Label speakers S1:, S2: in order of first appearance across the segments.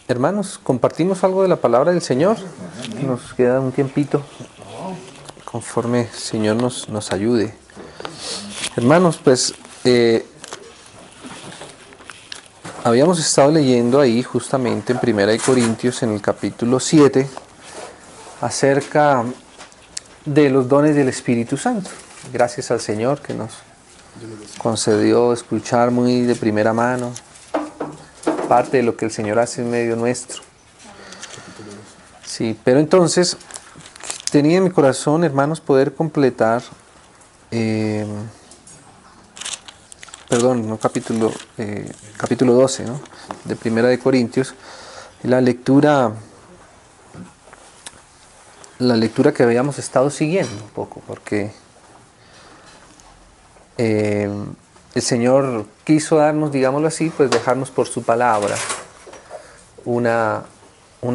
S1: Hermanos, compartimos algo de la palabra del Señor. Nos queda un tiempito conforme el Señor nos ayude. Hermanos, pues habíamos estado leyendo ahí justamente en 1 Corintios, en el capítulo 7, acerca de los dones del Espíritu Santo. Gracias al Señor que nos concedió escuchar muy de primera mano parte de lo que el Señor hace en medio nuestro. Sí, pero entonces tenía en mi corazón, hermanos, poder completar, capítulo 12, ¿no? De 1 Corintios, la lectura que habíamos estado siguiendo un poco, porque el Señor quiso darnos, digámoslo así, pues dejarnos por su palabra una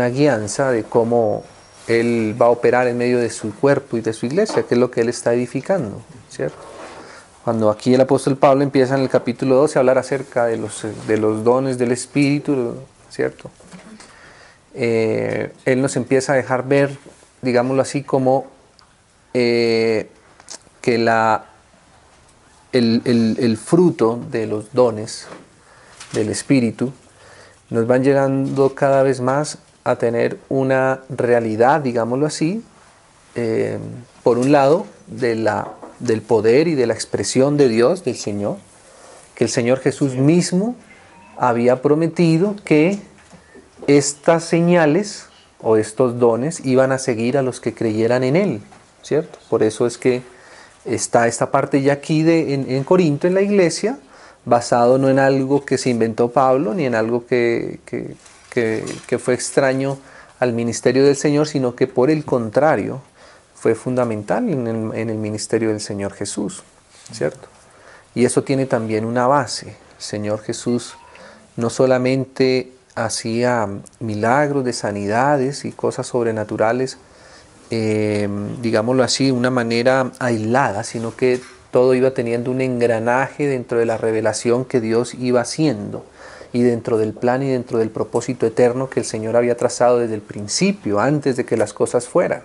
S1: guianza de cómo Él va a operar en medio de su cuerpo y de su iglesia, que es lo que Él está edificando, ¿cierto? Cuando aquí el apóstol Pablo empieza en el capítulo 12 a hablar acerca de los dones del Espíritu, ¿cierto? Él nos empieza a dejar ver, digámoslo así, como que el fruto de los dones del Espíritu nos van llegando cada vez más a tener una realidad, digámoslo así, por un lado, del poder y de la expresión de Dios, del Señor, que el Señor Jesús mismo había prometido que estas señales o estos dones iban a seguir a los que creyeran en Él, ¿cierto? Por eso es que está esta parte ya aquí en Corinto, en la iglesia, basado no en algo que se inventó Pablo, ni en algo que fue extraño al ministerio del Señor, sino que por el contrario, fue fundamental en el ministerio del Señor Jesús, ¿cierto? Y eso tiene también una base. El Señor Jesús no solamente hacía milagros de sanidades y cosas sobrenaturales, digámoslo así, de una manera aislada, sino que todo iba teniendo un engranaje dentro de la revelación que Dios iba haciendo y dentro del plan y dentro del propósito eterno que el Señor había trazado desde el principio, antes de que las cosas fueran.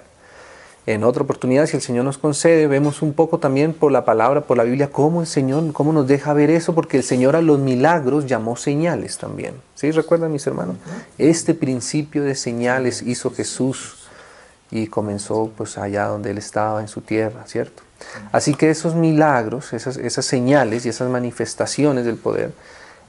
S1: En otra oportunidad, si el Señor nos concede, vemos un poco también por la palabra, por la Biblia, cómo el Señor, cómo nos deja ver eso, porque el Señor a los milagros llamó señales también. ¿Sí? ¿Recuerdan, mis hermanos? Este principio de señales hizo Jesús y comenzó pues allá donde Él estaba, en su tierra, ¿cierto? Así que esos milagros, esas señales y esas manifestaciones del poder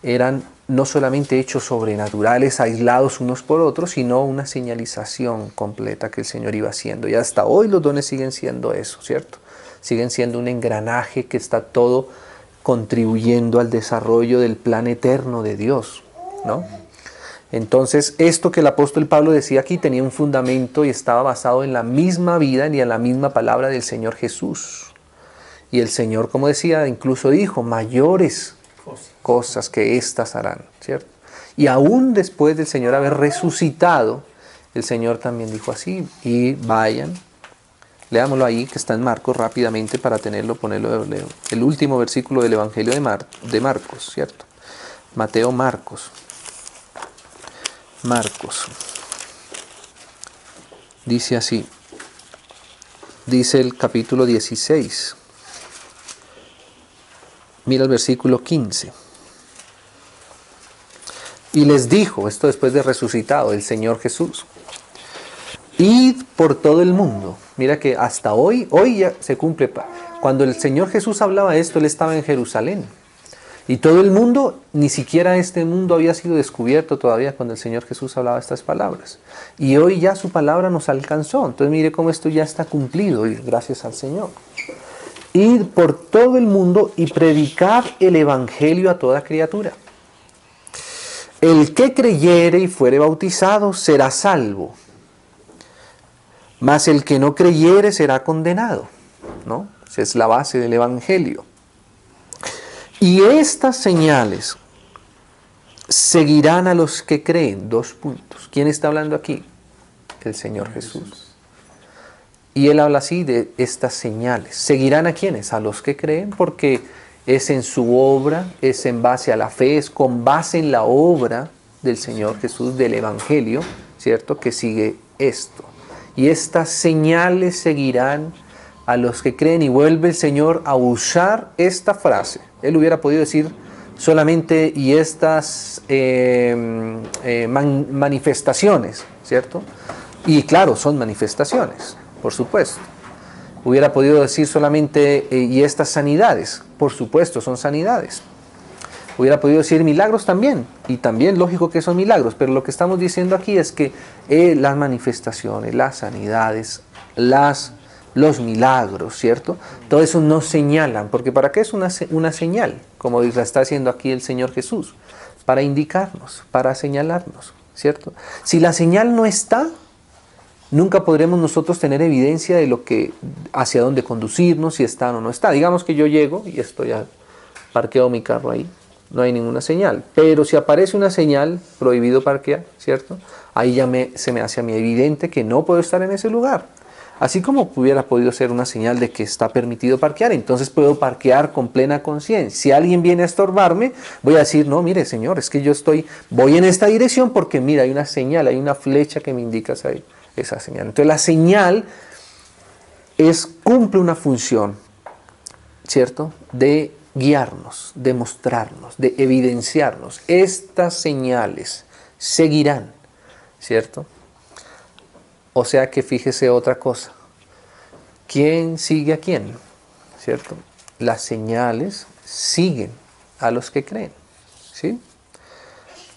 S1: eran no solamente hechos sobrenaturales, aislados unos por otros, sino una señalización completa que el Señor iba haciendo. Y hasta hoy los dones siguen siendo eso, ¿cierto? Siguen siendo un engranaje que está todo contribuyendo al desarrollo del plan eterno de Dios, ¿no? Entonces, esto que el apóstol Pablo decía aquí tenía un fundamento y estaba basado en la misma vida y en la misma palabra del Señor Jesús. Y el Señor, como decía, incluso dijo, mayores cosas que éstas harán, ¿cierto? Y aún después del Señor haber resucitado, el Señor también dijo así, y vayan, leámoslo ahí, que está en Marcos rápidamente para ponerlo, el último versículo del Evangelio de Marcos, ¿cierto? Mateo, Marcos, dice así, dice el capítulo 16, mira el versículo 15. Y les dijo, esto después de resucitado, el Señor Jesús, id por todo el mundo. Mira que hasta hoy ya se cumple. Cuando el Señor Jesús hablaba esto, Él estaba en Jerusalén. Y todo el mundo, ni siquiera este mundo había sido descubierto todavía cuando el Señor Jesús hablaba estas palabras. Y hoy ya su palabra nos alcanzó. Entonces mire cómo esto ya está cumplido, y gracias al Señor. Id por todo el mundo y predicad el Evangelio a toda criatura. El que creyere y fuere bautizado será salvo, mas el que no creyere será condenado, ¿no? Esa es la base del Evangelio. Y estas señales seguirán a los que creen. 2 puntos. ¿Quién está hablando aquí? El Señor Jesús. Y Él habla así de estas señales. ¿Seguirán a quiénes? A los que creen, porque es en su obra, es en base a la fe, es con base en la obra del Señor Jesús, del Evangelio, ¿cierto?, que sigue esto. Y estas señales seguirán a los que creen, y vuelve el Señor a usar esta frase. Él hubiera podido decir solamente y estas manifestaciones, ¿cierto? Y claro, son manifestaciones, por supuesto. Hubiera podido decir solamente y estas sanidades, por supuesto, son sanidades. Hubiera podido decir milagros también, y también lógico que son milagros, pero lo que estamos diciendo aquí es que las manifestaciones, las sanidades, los milagros, ¿cierto? Todo eso nos señalan, porque ¿para qué es una señal? Como la está haciendo aquí el Señor Jesús, para indicarnos, para señalarnos, ¿cierto? Si la señal no está, nunca podremos nosotros tener evidencia de lo que, hacia dónde conducirnos, si está o no está. Digamos que yo llego y estoy parqueo mi carro ahí, no hay ninguna señal, pero si aparece una señal, prohibido parquear, ¿cierto? Ahí ya se me hace a mí evidente que no puedo estar en ese lugar. Así como hubiera podido ser una señal de que está permitido parquear, entonces puedo parquear con plena conciencia. Si alguien viene a estorbarme, voy a decir, no, mire señor, es que voy en esta dirección porque mira, hay una señal, hay una flecha que me indica esa señal. Entonces la señal cumple una función, ¿cierto?, de guiarnos, de mostrarnos, de evidenciarnos. Estas señales seguirán, ¿cierto? O sea que fíjese otra cosa. ¿Quién sigue a quién? ¿Cierto? Las señales siguen a los que creen, ¿sí?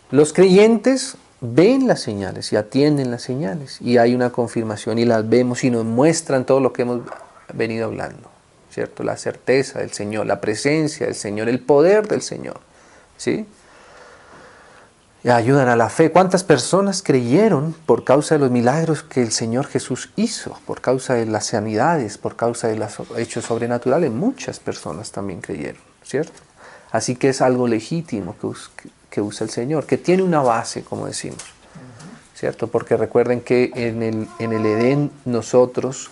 S1: Los creyentes ven las señales y atienden las señales y hay una confirmación y las vemos y nos muestran todo lo que hemos venido hablando, ¿cierto? La certeza del Señor, la presencia del Señor, el poder del Señor, ¿sí? Y ayudan a la fe. ¿Cuántas personas creyeron por causa de los milagros que el Señor Jesús hizo? Por causa de las sanidades, por causa de los hechos sobrenaturales. Muchas personas también creyeron, ¿cierto? Así que es algo legítimo que usa el Señor, que tiene una base, como decimos, ¿cierto? Porque recuerden que en el Edén nosotros,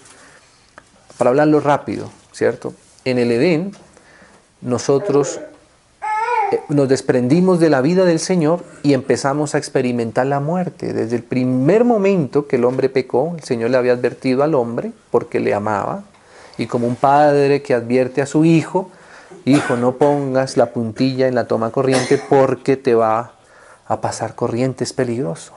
S1: para hablarlo rápido, ¿cierto? En el Edén nosotros nos desprendimos de la vida del Señor y empezamos a experimentar la muerte. Desde el primer momento que el hombre pecó, el Señor le había advertido al hombre porque le amaba, y como un padre que advierte a su hijo, hijo, no pongas la puntilla en la toma corriente porque te va a pasar corriente, es peligroso.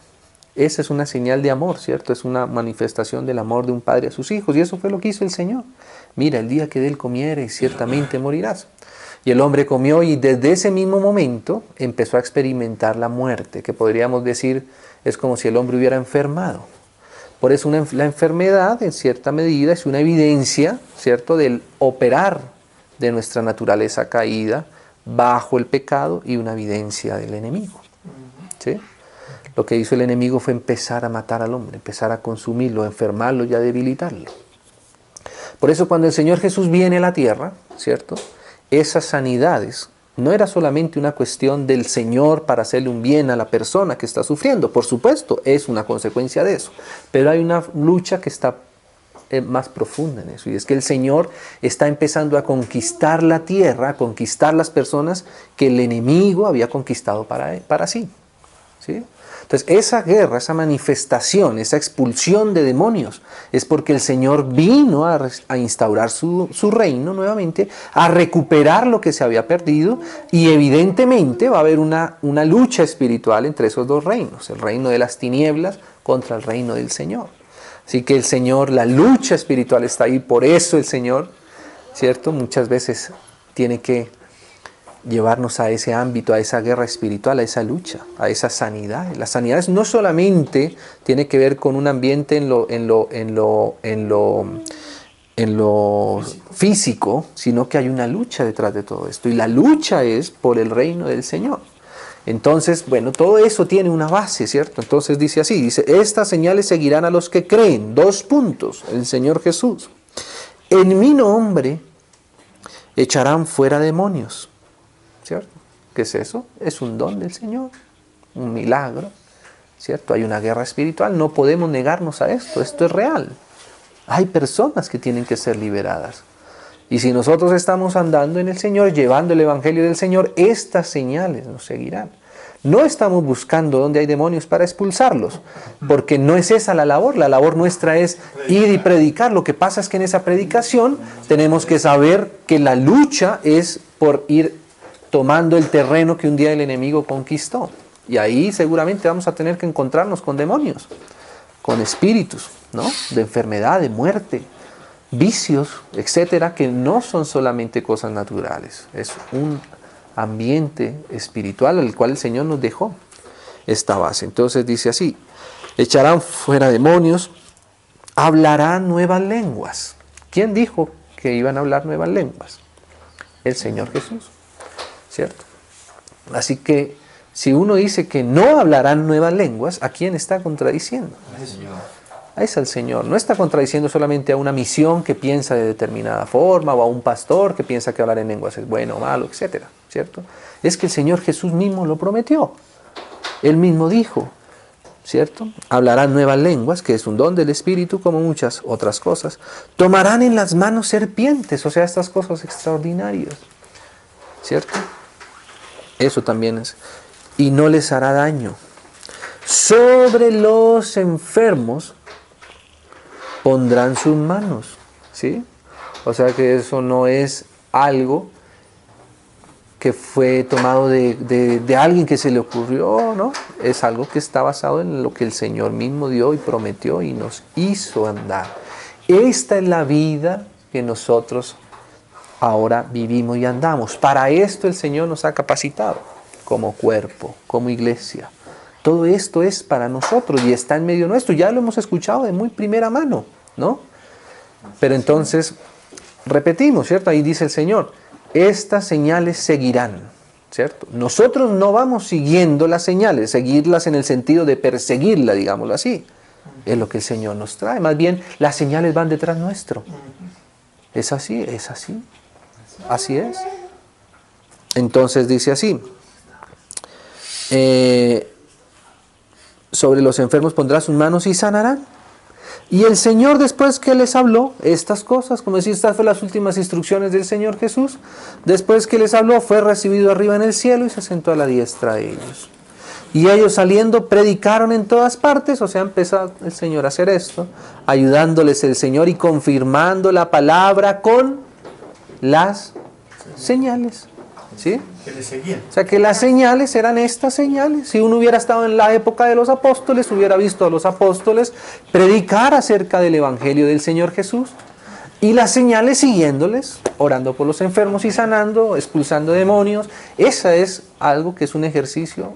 S1: Esa es una señal de amor, ¿cierto? Es una manifestación del amor de un padre a sus hijos, y eso fue lo que hizo el Señor. Mira, el día que de él comieres, ciertamente morirás. Y el hombre comió y desde ese mismo momento empezó a experimentar la muerte, que podríamos decir es como si el hombre hubiera enfermado. Por eso la enfermedad, en cierta medida, es una evidencia, ¿cierto?, del operar de nuestra naturaleza caída bajo el pecado y una evidencia del enemigo, ¿sí? Lo que hizo el enemigo fue empezar a matar al hombre, empezar a consumirlo, a enfermarlo y a debilitarlo. Por eso cuando el Señor Jesús viene a la tierra, ¿cierto?, esas sanidades no era solamente una cuestión del Señor para hacerle un bien a la persona que está sufriendo. Por supuesto, es una consecuencia de eso. Pero hay una lucha que está más profunda en eso. Y es que el Señor está empezando a conquistar la tierra, a conquistar las personas que el enemigo había conquistado para sí, ¿sí? Entonces, esa guerra, esa manifestación, esa expulsión de demonios, es porque el Señor vino a instaurar su reino nuevamente, a recuperar lo que se había perdido, y evidentemente va a haber una lucha espiritual entre esos dos reinos, el reino de las tinieblas contra el reino del Señor. Así que el Señor, la lucha espiritual está ahí, por eso el Señor, ¿cierto?, muchas veces tiene que llevarnos a ese ámbito, a esa guerra espiritual, a esa lucha, a esa sanidad. Las sanidades no solamente tiene que ver con un ambiente en lo físico, sino que hay una lucha detrás de todo esto. Y la lucha es por el reino del Señor. Entonces, bueno, todo eso tiene una base, ¿cierto? Entonces dice así, dice, estas señales seguirán a los que creen. 2 puntos, el Señor Jesús. En mi nombre echarán fuera demonios. ¿Cierto? ¿Qué es eso? Es un don del Señor, un milagro, ¿cierto? Hay una guerra espiritual, no podemos negarnos a esto es real. Hay personas que tienen que ser liberadas. Y si nosotros estamos andando en el Señor, llevando el Evangelio del Señor, estas señales nos seguirán. No estamos buscando dónde hay demonios para expulsarlos, porque no es esa la labor nuestra es ir y predicar. Lo que pasa es que en esa predicación tenemos que saber que la lucha es por ir tomando el terreno que un día el enemigo conquistó. Y ahí seguramente vamos a tener que encontrarnos con demonios, con espíritus, ¿no? De enfermedad, de muerte, vicios, etcétera, que no son solamente cosas naturales. Es un ambiente espiritual al cual el Señor nos dejó esta base. Entonces dice así: echarán fuera demonios, hablarán nuevas lenguas. ¿Quién dijo que iban a hablar nuevas lenguas? El Señor Jesús, ¿cierto? Así que si uno dice que no hablarán nuevas lenguas, ¿a quién está contradiciendo? Es al Señor. No está contradiciendo solamente a una misión que piensa de determinada forma, o a un pastor que piensa que hablar en lenguas es bueno o malo, etcétera, ¿cierto? Es que el Señor Jesús mismo lo prometió. Él mismo dijo, ¿cierto? Hablarán nuevas lenguas, que es un don del Espíritu, como muchas otras cosas. Tomarán en las manos serpientes, o sea, estas cosas extraordinarias, ¿cierto? Eso también es. Y no les hará daño. Sobre los enfermos pondrán sus manos, ¿sí? O sea que eso no es algo que fue tomado de alguien que se le ocurrió, ¿no? Es algo que está basado en lo que el Señor mismo dio y prometió y nos hizo andar. Esta es la vida que nosotros ahora vivimos y andamos. Para esto el Señor nos ha capacitado como cuerpo, como iglesia. Todo esto es para nosotros y está en medio nuestro. Ya lo hemos escuchado de muy primera mano, ¿no? Pero entonces, repetimos, ¿cierto? Ahí dice el Señor, estas señales seguirán, ¿cierto? Nosotros no vamos siguiendo las señales, seguirlas en el sentido de perseguirlas, digámoslo así. Es lo que el Señor nos trae. Más bien, las señales van detrás nuestro. Es así, es así. Así es. Entonces dice así. Sobre los enfermos pondrá sus manos y sanarán. Y el Señor, después que les habló estas cosas, como decía, estas fueron las últimas instrucciones del Señor Jesús, después que les habló, fue recibido arriba en el cielo y se sentó a la diestra de ellos. Y ellos saliendo predicaron en todas partes, o sea, empezó el Señor a hacer esto, ayudándoles el Señor y confirmando la palabra con las señales. ¿Sí?
S2: Que le seguían.
S1: O sea que las señales eran estas señales. Si uno hubiera estado en la época de los apóstoles, hubiera visto a los apóstoles predicar acerca del Evangelio del Señor Jesús. Y las señales siguiéndoles, orando por los enfermos y sanando, expulsando demonios. Esa es algo que es un ejercicio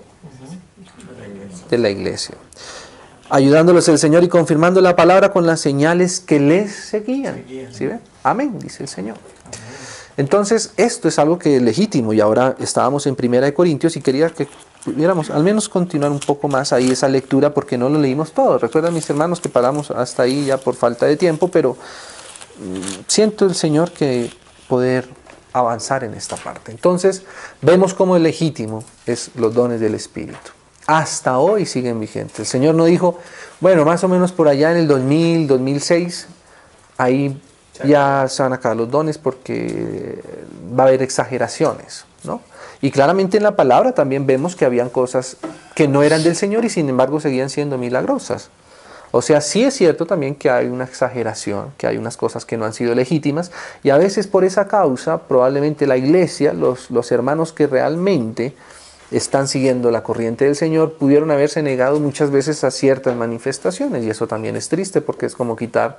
S1: de la iglesia. Ayudándolos el Señor y confirmando la palabra con las señales que les seguían. ¿Sí ven? Amén, dice el Señor. Entonces, esto es algo que es legítimo y ahora estábamos en 1 Corintios y quería que pudiéramos al menos continuar un poco más ahí esa lectura porque no lo leímos todo. Recuerdan, mis hermanos, que paramos hasta ahí ya por falta de tiempo, pero siento el Señor que poder avanzar en esta parte. Entonces, vemos cómo es legítimo es los dones del Espíritu. Hasta hoy siguen vigentes. El Señor no dijo, bueno, más o menos por allá en el 2000, 2006, ahí ya se van a acabar los dones porque va a haber exageraciones, ¿no? Y claramente en la palabra también vemos que habían cosas que no eran del Señor y sin embargo seguían siendo milagrosas. O sea, sí es cierto también que hay una exageración, que hay unas cosas que no han sido legítimas y a veces por esa causa probablemente la iglesia, los hermanos que realmente están siguiendo la corriente del Señor pudieron haberse negado muchas veces a ciertas manifestaciones y eso también es triste porque es como quitar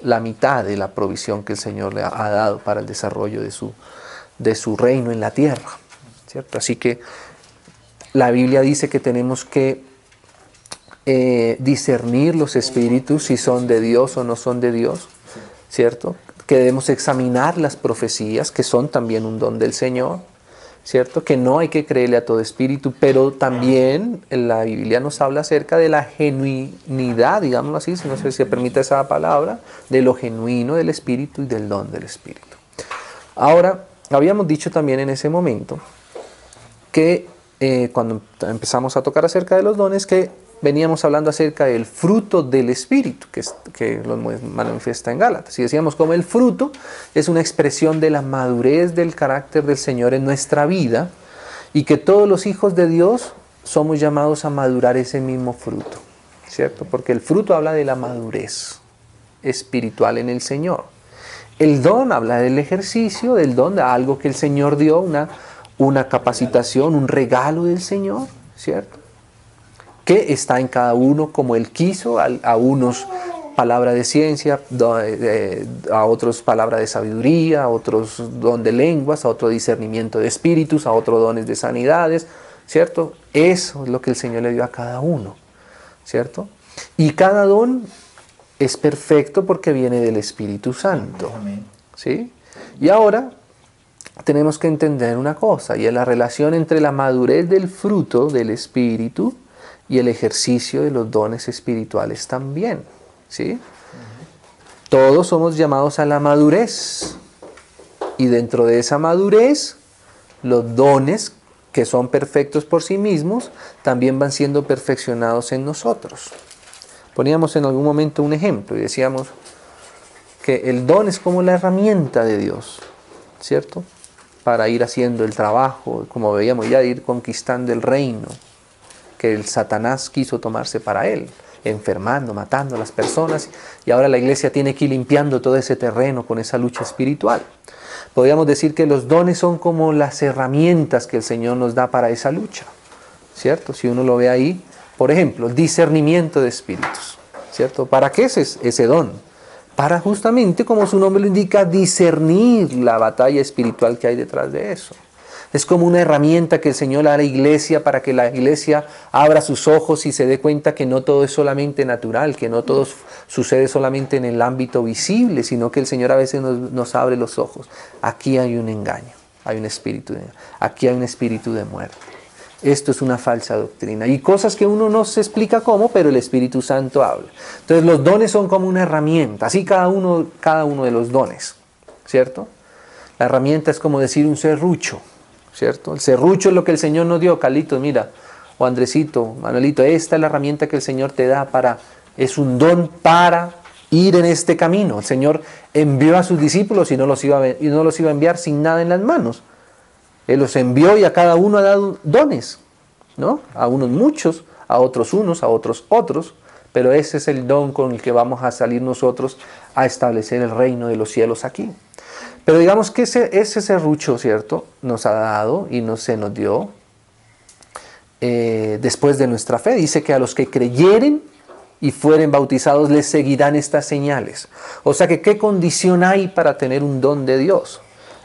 S1: la mitad de la provisión que el Señor le ha dado para el desarrollo de su reino en la tierra, ¿cierto? Así que la Biblia dice que tenemos que discernir los espíritus si son de Dios o no son de Dios, ¿cierto? Que debemos examinar las profecías que son también un don del Señor, ¿cierto? Que no hay que creerle a todo espíritu, pero también en la Biblia nos habla acerca de la genuinidad, digámoslo así, si no sé si se permite esa palabra, de lo genuino del espíritu y del don del espíritu. Ahora, habíamos dicho también en ese momento que cuando empezamos a tocar acerca de los dones, que veníamos hablando acerca del fruto del Espíritu, que lo manifiesta en Gálatas. Y decíamos como el fruto es una expresión de la madurez del carácter del Señor en nuestra vida y que todos los hijos de Dios somos llamados a madurar ese mismo fruto, ¿cierto? Porque el fruto habla de la madurez espiritual en el Señor. El don habla del ejercicio, del don de algo que el Señor dio, una capacitación, un regalo del Señor, ¿cierto? Que está en cada uno como Él quiso, a unos palabra de ciencia, a otros palabra de sabiduría, a otros don de lenguas, a otro discernimiento de espíritus, a otros dones de sanidades, ¿cierto? Eso es lo que el Señor le dio a cada uno, ¿cierto? Y cada don es perfecto porque viene del Espíritu Santo, ¿sí? Y ahora tenemos que entender una cosa, y es la relación entre la madurez del fruto del Espíritu y el ejercicio de los dones espirituales también, ¿sí? Todos somos llamados a la madurez, y dentro de esa madurez, los dones que son perfectos por sí mismos, también van siendo perfeccionados en nosotros. Poníamos en algún momento un ejemplo y decíamos que el don es como la herramienta de Dios, ¿cierto? Para ir haciendo el trabajo, como veíamos ya, de ir conquistando el reino que el Satanás quiso tomarse para él, enfermando, matando a las personas, y ahora la iglesia tiene que ir limpiando todo ese terreno con esa lucha espiritual. Podríamos decir que los dones son como las herramientas que el Señor nos da para esa lucha, ¿cierto? Si uno lo ve ahí, por ejemplo, discernimiento de espíritus, ¿cierto? ¿Para qué es ese don? Para justamente, como su nombre lo indica, discernir la batalla espiritual que hay detrás de eso. Es como una herramienta que el Señor da a la iglesia para que la iglesia abra sus ojos y se dé cuenta que no todo es solamente natural, que no todo sucede solamente en el ámbito visible, sino que el Señor a veces nos abre los ojos. Aquí hay un engaño, hay un espíritu aquí hay un espíritu de muerte. Esto es una falsa doctrina. Y cosas que uno no se explica cómo, pero el Espíritu Santo habla. Entonces los dones son como una herramienta, así cada uno de los dones, ¿cierto? La herramienta es como decir un serrucho, ¿cierto? El serrucho es lo que el Señor nos dio. Carlitos, mira, o Andresito, Manuelito, esta es la herramienta que el Señor te da es un don para ir en este camino. El Señor envió a sus discípulos y no los iba a enviar sin nada en las manos. Él los envió y a cada uno ha dado dones, ¿no? A unos muchos, a otros unos, a otros otros, pero ese es el don con el que vamos a salir nosotros a establecer el reino de los cielos aquí. Pero digamos que ese serrucho, ¿cierto?, nos ha dado y se nos dio después de nuestra fe. Dice que a los que creyeren y fueren bautizados les seguirán estas señales. O sea que, ¿qué condición hay para tener un don de Dios?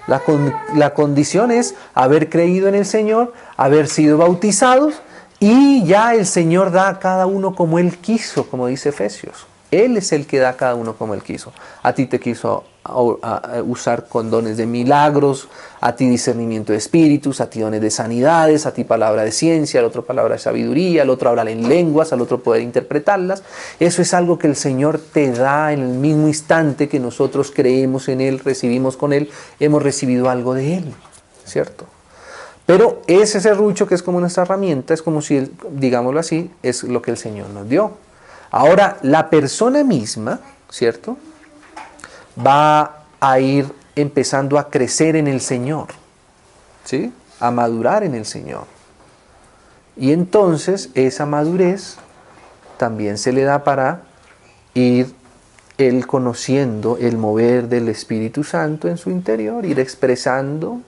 S1: La condición es haber creído en el Señor, haber sido bautizados, y ya el Señor da a cada uno como Él quiso, como dice Efesios. Él es el que da a cada uno como Él quiso. A ti te quiso usar con dones de milagros, a ti discernimiento de espíritus, a ti dones de sanidades, a ti palabra de ciencia, al otro palabra de sabiduría, al otro hablar en lenguas, al otro poder interpretarlas. Eso es algo que el Señor te da en el mismo instante que nosotros creemos en Él, recibimos con Él, hemos recibido algo de Él, ¿cierto? Pero ese serrucho, que es como nuestra herramienta, es como si, digámoslo así, es lo que el Señor nos dio. Ahora, la persona misma, ¿cierto?, va a ir empezando a crecer en el Señor, ¿sí?, a madurar en el Señor. Y entonces esa madurez también se le da para ir él conociendo el mover del Espíritu Santo en su interior, ir expresando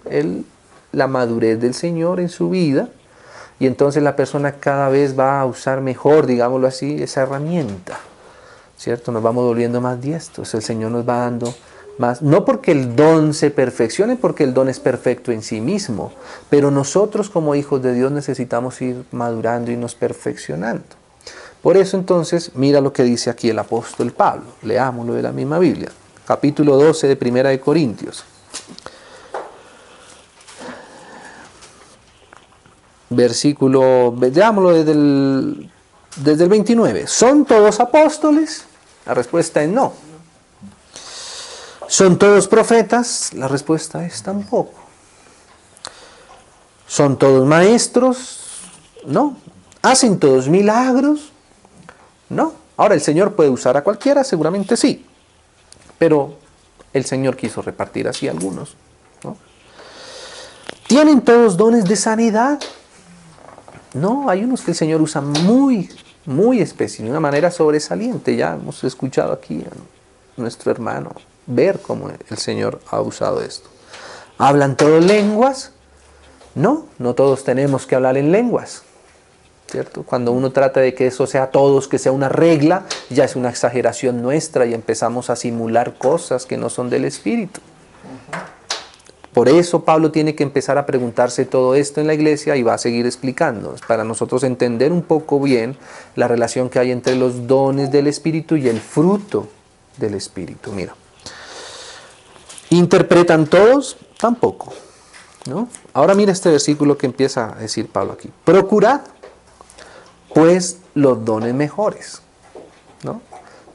S1: la madurez del Señor en su vida. Y entonces la persona cada vez va a usar mejor, digámoslo así, esa herramienta, ¿cierto? Nos vamos volviendo más diestros. El Señor nos va dando más, no porque el don se perfeccione, porque el don es perfecto en sí mismo, pero nosotros como hijos de Dios necesitamos ir madurando y nos perfeccionando. Por eso entonces, mira lo que dice aquí el apóstol Pablo. Leámoslo de la misma Biblia. Capítulo 12 de Primera de Corintios. Versículo, veámoslo desde el 29. ¿Son todos apóstoles? La respuesta es no. ¿Son todos profetas? La respuesta es tampoco. ¿Son todos maestros? No. ¿Hacen todos milagros? No. Ahora, ¿el Señor puede usar a cualquiera? Seguramente sí. Pero el Señor quiso repartir así a algunos, ¿no? ¿Tienen todos dones de sanidad? No, hay unos que el Señor usa muy, muy especial, de una manera sobresaliente. Ya hemos escuchado aquí a nuestro hermano ver cómo el Señor ha usado esto. ¿Hablan todos lenguas? No, no todos tenemos que hablar en lenguas, ¿cierto? Cuando uno trata de que eso sea todos, que sea una regla, ya es una exageración nuestra y empezamos a simular cosas que no son del Espíritu. Por eso Pablo tiene que empezar a preguntarse todo esto en la iglesia y va a seguir explicando, para nosotros entender un poco bien la relación que hay entre los dones del Espíritu y el fruto del Espíritu. Mira, ¿interpretan todos? Tampoco, ¿no? Ahora mira este versículo que empieza a decir Pablo aquí. Procurad, pues, los dones mejores, ¿no?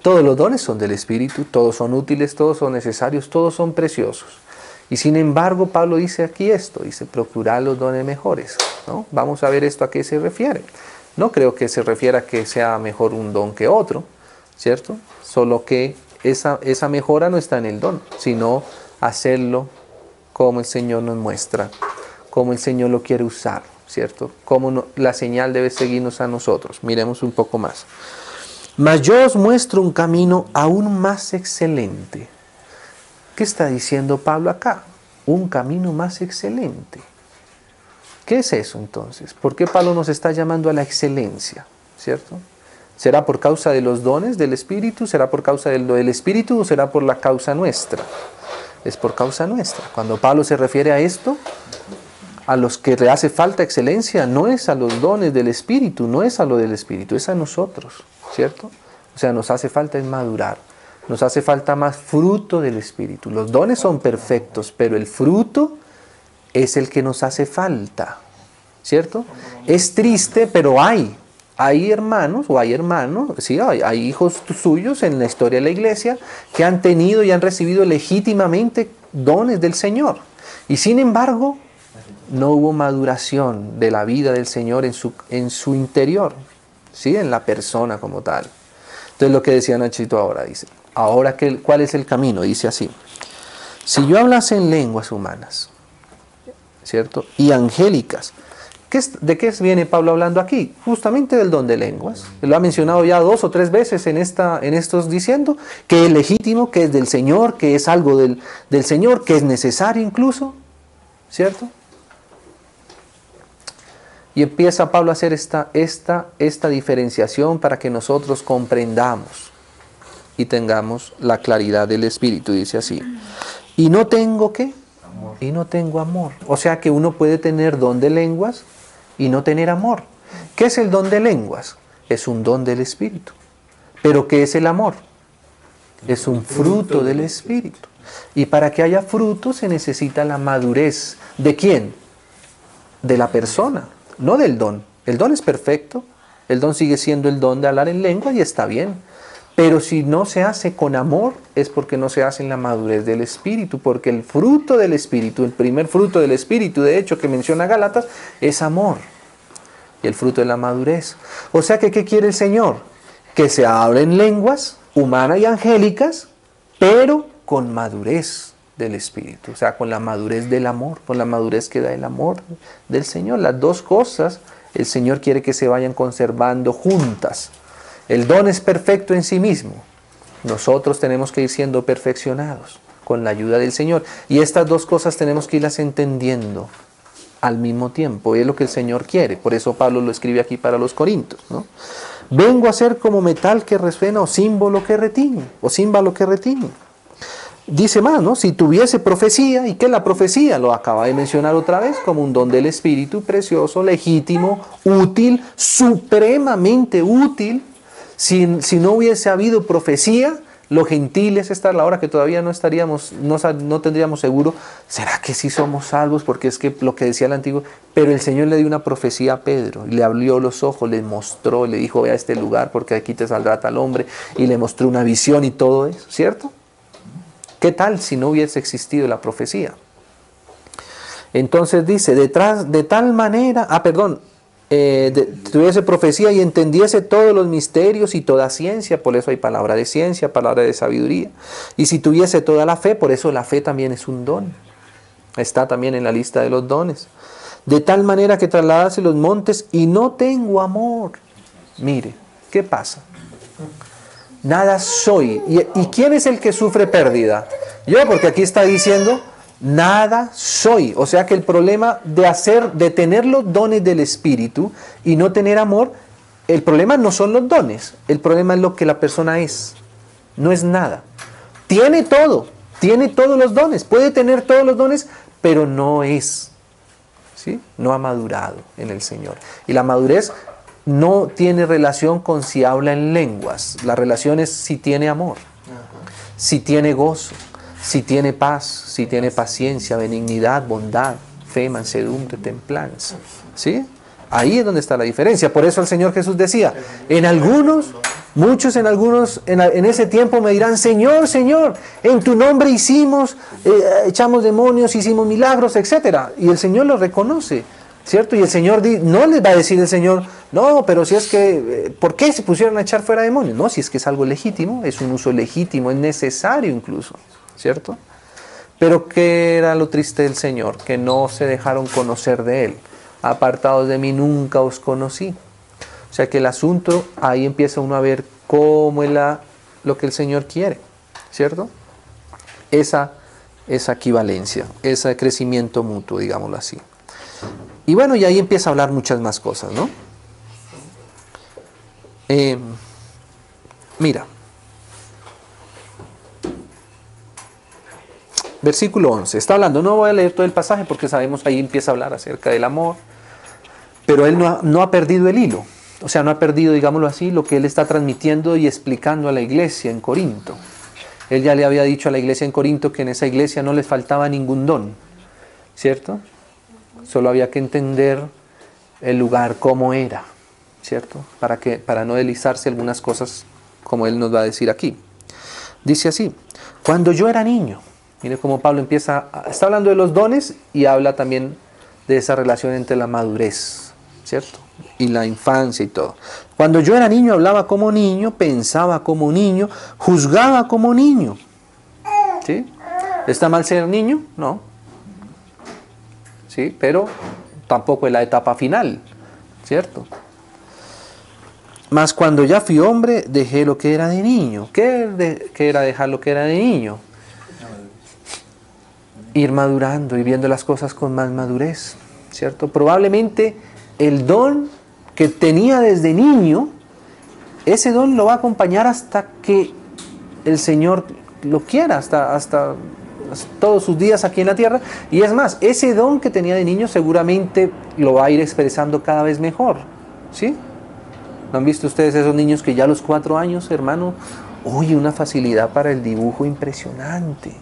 S1: Todos los dones son del Espíritu, todos son útiles, todos son necesarios, todos son preciosos. Y sin embargo, Pablo dice aquí esto, dice, procurar los dones mejores, ¿no? Vamos a ver esto a qué se refiere. No creo que se refiera a que sea mejor un don que otro, ¿cierto? Solo que esa mejora no está en el don, sino hacerlo como el Señor nos muestra, como el Señor lo quiere usar, ¿cierto? Como la señal debe seguirnos a nosotros. Miremos un poco más. Mas yo os muestro un camino aún más excelente. ¿Qué está diciendo Pablo acá? Un camino más excelente. ¿Qué es eso entonces? ¿Por qué Pablo nos está llamando a la excelencia? ¿Cierto? ¿Será por causa de los dones del Espíritu? ¿Será por causa del Espíritu o será por la causa nuestra? Es por causa nuestra. Cuando Pablo se refiere a esto, a los que le hace falta excelencia, no es a los dones del Espíritu, no es a lo del Espíritu, es a nosotros, ¿cierto? O sea, nos hace falta es madurar. Nos hace falta más fruto del Espíritu. Los dones son perfectos, pero el fruto es el que nos hace falta, ¿cierto? Es triste, pero hay hermanos, sí, hay hijos suyos en la historia de la iglesia que han tenido y han recibido legítimamente dones del Señor. Y sin embargo, no hubo maduración de la vida del Señor en su interior, ¿sí? En la persona como tal. Entonces lo que decía Nachito ahora, dice, ahora, ¿cuál es el camino? Dice así, si yo hablase en lenguas humanas, ¿cierto? Y angélicas, ¿de qué viene Pablo hablando aquí? Justamente del don de lenguas. Él lo ha mencionado ya 2 o 3 veces en estos diciendo que es legítimo, que es del Señor, que es algo del Señor, que es necesario incluso, ¿cierto? Y empieza Pablo a hacer esta diferenciación para que nosotros comprendamos y tengamos la claridad del Espíritu. Dice así, ¿y no tengo qué? Amor. Y no tengo amor. O sea que uno puede tener don de lenguas y no tener amor. ¿Qué es el don de lenguas? Es un don del Espíritu. ¿Pero qué es el amor? Es un fruto del Espíritu. Y para que haya fruto se necesita la madurez. ¿De quién? De la persona, no del don. El don es perfecto. El don sigue siendo el don de hablar en lengua y está bien. Pero si no se hace con amor, es porque no se hace en la madurez del Espíritu, porque el fruto del Espíritu, el primer fruto del Espíritu, de hecho, que menciona Gálatas, es amor. Y el fruto de la madurez. O sea que, ¿qué quiere el Señor? Que se hablen lenguas humanas y angélicas, pero con madurez del Espíritu. O sea, con la madurez del amor, con la madurez que da el amor del Señor. Las dos cosas, el Señor quiere que se vayan conservando juntas. El don es perfecto en sí mismo. Nosotros tenemos que ir siendo perfeccionados con la ayuda del Señor. Y estas dos cosas tenemos que irlas entendiendo al mismo tiempo. Es lo que el Señor quiere. Por eso Pablo lo escribe aquí para los Corintios, ¿no? Vengo a ser como metal que resuena o símbolo que retiñe, o címbalo que retiñe. Dice más, ¿no? Si tuviese profecía, ¿y qué es la profecía? Lo acaba de mencionar otra vez, como un don del Espíritu precioso, legítimo, útil, supremamente útil. Si no hubiese habido profecía, los gentiles, esta es la hora que todavía no tendríamos seguro, ¿será que sí somos salvos? Porque es que lo que decía el antiguo, pero el Señor le dio una profecía a Pedro, le abrió los ojos, le mostró, le dijo, ve a este lugar porque aquí te saldrá tal hombre, y le mostró una visión y todo eso, ¿cierto? ¿Qué tal si no hubiese existido la profecía? Entonces dice, de tal manera, tuviese profecía y entendiese todos los misterios y toda ciencia, por eso hay palabra de ciencia, palabra de sabiduría, y si tuviese toda la fe, por eso la fe también es un don, está también en la lista de los dones, de tal manera que trasladase los montes y no tengo amor. Mire, ¿qué pasa? Nada soy. ¿Y quién es el que sufre pérdida? Yo, porque aquí está diciendo, nada soy. O sea que el problema de tener los dones del Espíritu y no tener amor, el problema no son los dones, el problema es lo que la persona es. No es nada. Tiene todo, tiene todos los dones, puede tener todos los dones, pero no es. ¿Sí? No ha madurado en el Señor. Y la madurez no tiene relación con si habla en lenguas. La relación es si tiene amor, si tiene gozo, si tiene paz, si tiene paciencia, benignidad, bondad, fe, mansedumbre, templanza. ¿Sí? Ahí es donde está la diferencia. Por eso el Señor Jesús decía, muchos en ese tiempo me dirán, Señor, Señor, en tu nombre echamos demonios, hicimos milagros, etc. Y el Señor lo reconoce, ¿cierto? Y el Señor no les va a decir el Señor, no, pero si es que, ¿por qué se pusieron a echar fuera demonios? No, si es que es algo legítimo, es un uso legítimo, es necesario incluso, ¿cierto? Pero ¿qué era lo triste del Señor? Que no se dejaron conocer de Él. Apartados de mí nunca os conocí. O sea que el asunto, ahí empieza uno a ver cómo es lo que el Señor quiere, ¿cierto? Esa equivalencia, ese crecimiento mutuo, digámoslo así. Y bueno, y ahí empieza a hablar muchas más cosas, ¿no? Mira. Versículo 11. Está hablando, no voy a leer todo el pasaje porque sabemos ahí empieza a hablar acerca del amor. Pero él no ha perdido el hilo. O sea, no ha perdido, digámoslo así, lo que él está transmitiendo y explicando a la iglesia en Corinto. Él ya le había dicho a la iglesia en Corinto que en esa iglesia no les faltaba ningún don, ¿cierto? Solo había que entender el lugar, cómo era, ¿cierto? Para no deslizarse algunas cosas como él nos va a decir aquí. Dice así, cuando yo era niño, mire cómo Pablo está hablando de los dones y habla también de esa relación entre la madurez, ¿cierto? Y la infancia y todo. Cuando yo era niño hablaba como niño, pensaba como niño, juzgaba como niño. ¿Sí? ¿Está mal ser niño? No. ¿Sí? Pero tampoco es la etapa final, ¿cierto? Mas cuando ya fui hombre, dejé lo que era de niño. ¿Qué era dejar lo que era de niño? Ir madurando y viendo las cosas con más madurez, ¿cierto? Probablemente el don que tenía desde niño, ese don lo va a acompañar hasta que el Señor lo quiera, hasta todos sus días aquí en la tierra. Y es más, ese don que tenía de niño seguramente lo va a ir expresando cada vez mejor, ¿sí? ¿No han visto ustedes esos niños que ya a los 4 años, hermano, oye, una facilidad para el dibujo impresionante?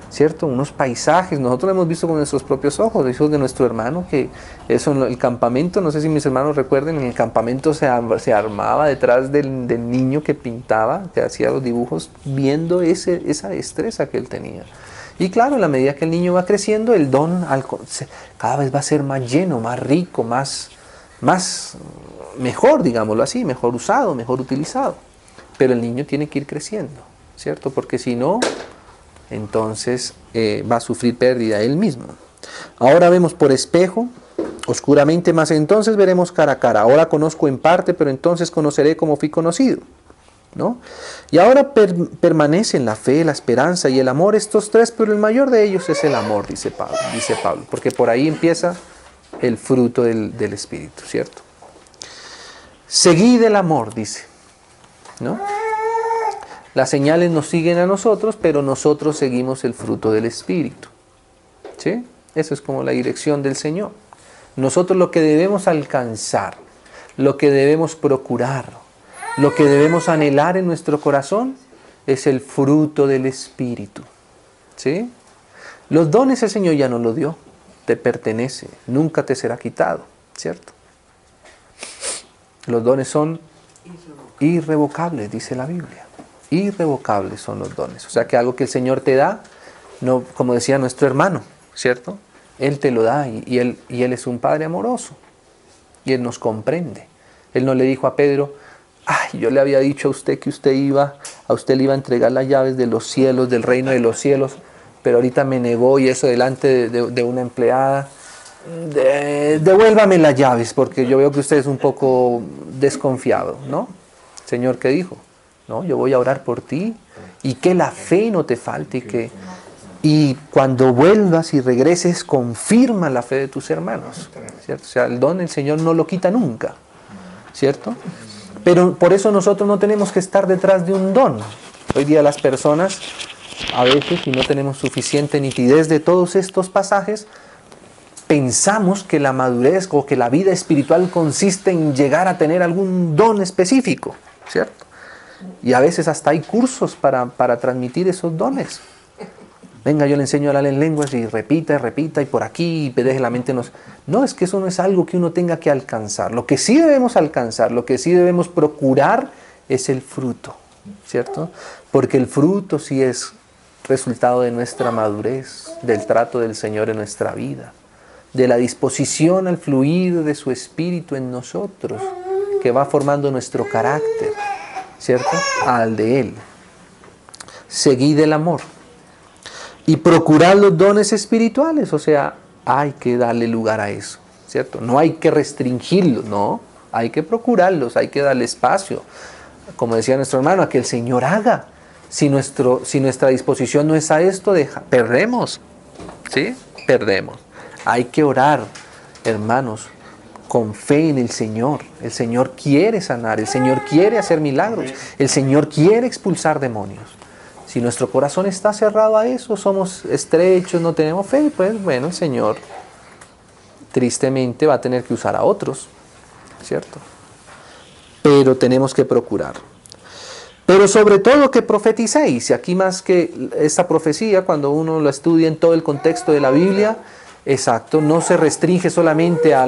S1: ¿Cierto? Unos paisajes, nosotros lo hemos visto con nuestros propios ojos, hijos de nuestro hermano, que eso en el campamento, no sé si mis hermanos recuerden, en el campamento se armaba detrás del niño que pintaba, que hacía los dibujos, viendo esa destreza que él tenía. Y claro, en la medida que el niño va creciendo, el don cada vez va a ser más lleno, más rico, mejor, digámoslo así, mejor usado, mejor utilizado. Pero el niño tiene que ir creciendo, ¿cierto? Porque si no, entonces va a sufrir pérdida él mismo. Ahora vemos por espejo, oscuramente, mas entonces veremos cara a cara. Ahora conozco en parte, pero entonces conoceré como fui conocido, ¿no? Y ahora permanecen la fe, la esperanza y el amor, estos tres, pero el mayor de ellos es el amor, dice Pablo, porque por ahí empieza el fruto del Espíritu, ¿cierto? Seguid el amor, dice, ¿no? Las señales nos siguen a nosotros, pero nosotros seguimos el fruto del Espíritu. ¿Sí? Eso es como la dirección del Señor. Nosotros lo que debemos alcanzar, lo que debemos procurar, lo que debemos anhelar en nuestro corazón es el fruto del Espíritu. ¿Sí? Los dones el Señor ya nos los dio, te pertenece, nunca te será quitado, ¿cierto? Los dones son irrevocables, dice la Biblia. Irrevocables son los dones. O sea que algo que el Señor te da, no, como decía nuestro hermano, ¿cierto? Él te lo da y él es un Padre amoroso. Y Él nos comprende. Él no le dijo a Pedro, ay, yo le había dicho a usted que a usted le iba a entregar las llaves de los cielos, del reino de los cielos, pero ahorita me negó y eso delante de una empleada. devuélvame las llaves porque yo veo que usted es un poco desconfiado, ¿no? Señor, ¿qué dijo? No, yo voy a orar por ti y que la fe no te falte y cuando vuelvas y regreses confirma la fe de tus hermanos, ¿cierto? O sea, el don el Señor no lo quita nunca, ¿cierto? Pero por eso nosotros no tenemos que estar detrás de un don. Hoy día las personas, a veces, si no tenemos suficiente nitidez de todos estos pasajes, pensamos que la madurez o que la vida espiritual consiste en llegar a tener algún don específico, ¿cierto? Y a veces hasta hay cursos para transmitir esos dones. Venga, yo le enseño a hablar en lenguas y repita, y por aquí, y deje la mente nos... No, es que eso no es algo que uno tenga que alcanzar. Lo que sí debemos alcanzar, lo que sí debemos procurar es el fruto, ¿cierto? Porque el fruto sí es resultado de nuestra madurez, del trato del Señor en nuestra vida, de la disposición al fluir de su Espíritu en nosotros, que va formando nuestro carácter, ¿cierto? Al de Él. Seguid el amor. Y procurar los dones espirituales, o sea, hay que darle lugar a eso, ¿cierto? No hay que restringirlos, no, hay que procurarlos, hay que darle espacio. Como decía nuestro hermano, a que el Señor haga. Si nuestra disposición no es a esto, perdemos, ¿sí? Perdemos. Hay que orar, hermanos, con fe en el Señor. El Señor quiere sanar, el Señor quiere hacer milagros, el Señor quiere expulsar demonios. Si nuestro corazón está cerrado a eso, somos estrechos, no tenemos fe, pues bueno, el Señor tristemente va a tener que usar a otros, ¿cierto? Pero tenemos que procurar. Pero sobre todo que profeticéis, y aquí más que esta profecía, cuando uno lo estudia en todo el contexto de la Biblia, exacto, no se restringe solamente a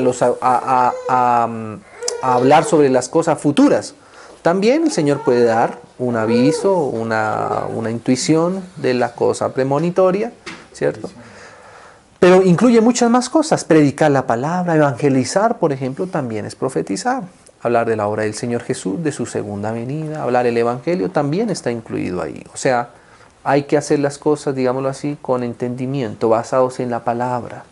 S1: hablar sobre las cosas futuras. También el Señor puede dar un aviso, una intuición de la cosa premonitoria, ¿cierto? Pero incluye muchas más cosas. Predicar la palabra, evangelizar, por ejemplo, también es profetizar. Hablar de la obra del Señor Jesús, de su segunda venida, hablar el evangelio también está incluido ahí. O sea, hay que hacer las cosas, digámoslo así, con entendimiento, basados en la palabra.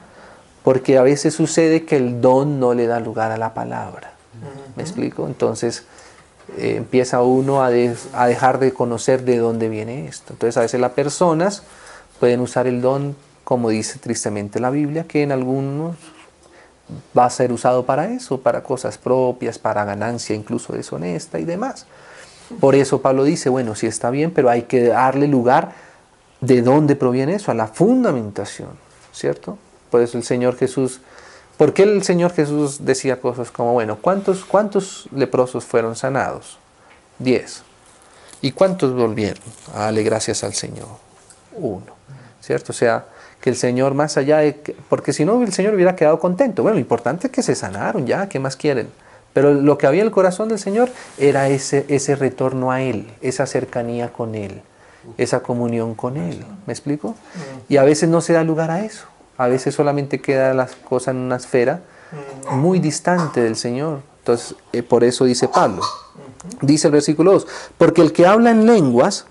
S1: Porque a veces sucede que el don no le da lugar a la palabra. ¿Me explico? Entonces empieza uno a dejar de conocer de dónde viene esto. Entonces a veces las personas pueden usar el don, como dice tristemente la Biblia, que en algunos va a ser usado para eso, para cosas propias, para ganancia incluso deshonesta y demás. Por eso Pablo dice, bueno, sí está bien, pero hay que darle lugar de dónde proviene eso, a la fundamentación, ¿cierto? Por eso el Señor Jesús... ¿Por qué el Señor Jesús decía cosas como, bueno, ¿cuántos leprosos fueron sanados? 10. ¿Y cuántos volvieron a darle gracias al Señor? 1. ¿Cierto? O sea, que el Señor más allá de... Porque si no, el Señor hubiera quedado contento. Bueno, lo importante es que se sanaron ya, ¿qué más quieren? Pero lo que había en el corazón del Señor era ese retorno a Él, esa cercanía con Él, esa comunión con Él. ¿Me explico? Y a veces no se da lugar a eso. A veces solamente queda las cosas en una esfera muy distante del Señor. Entonces, por eso dice Pablo. Dice el versículo 2, porque el que habla en lenguas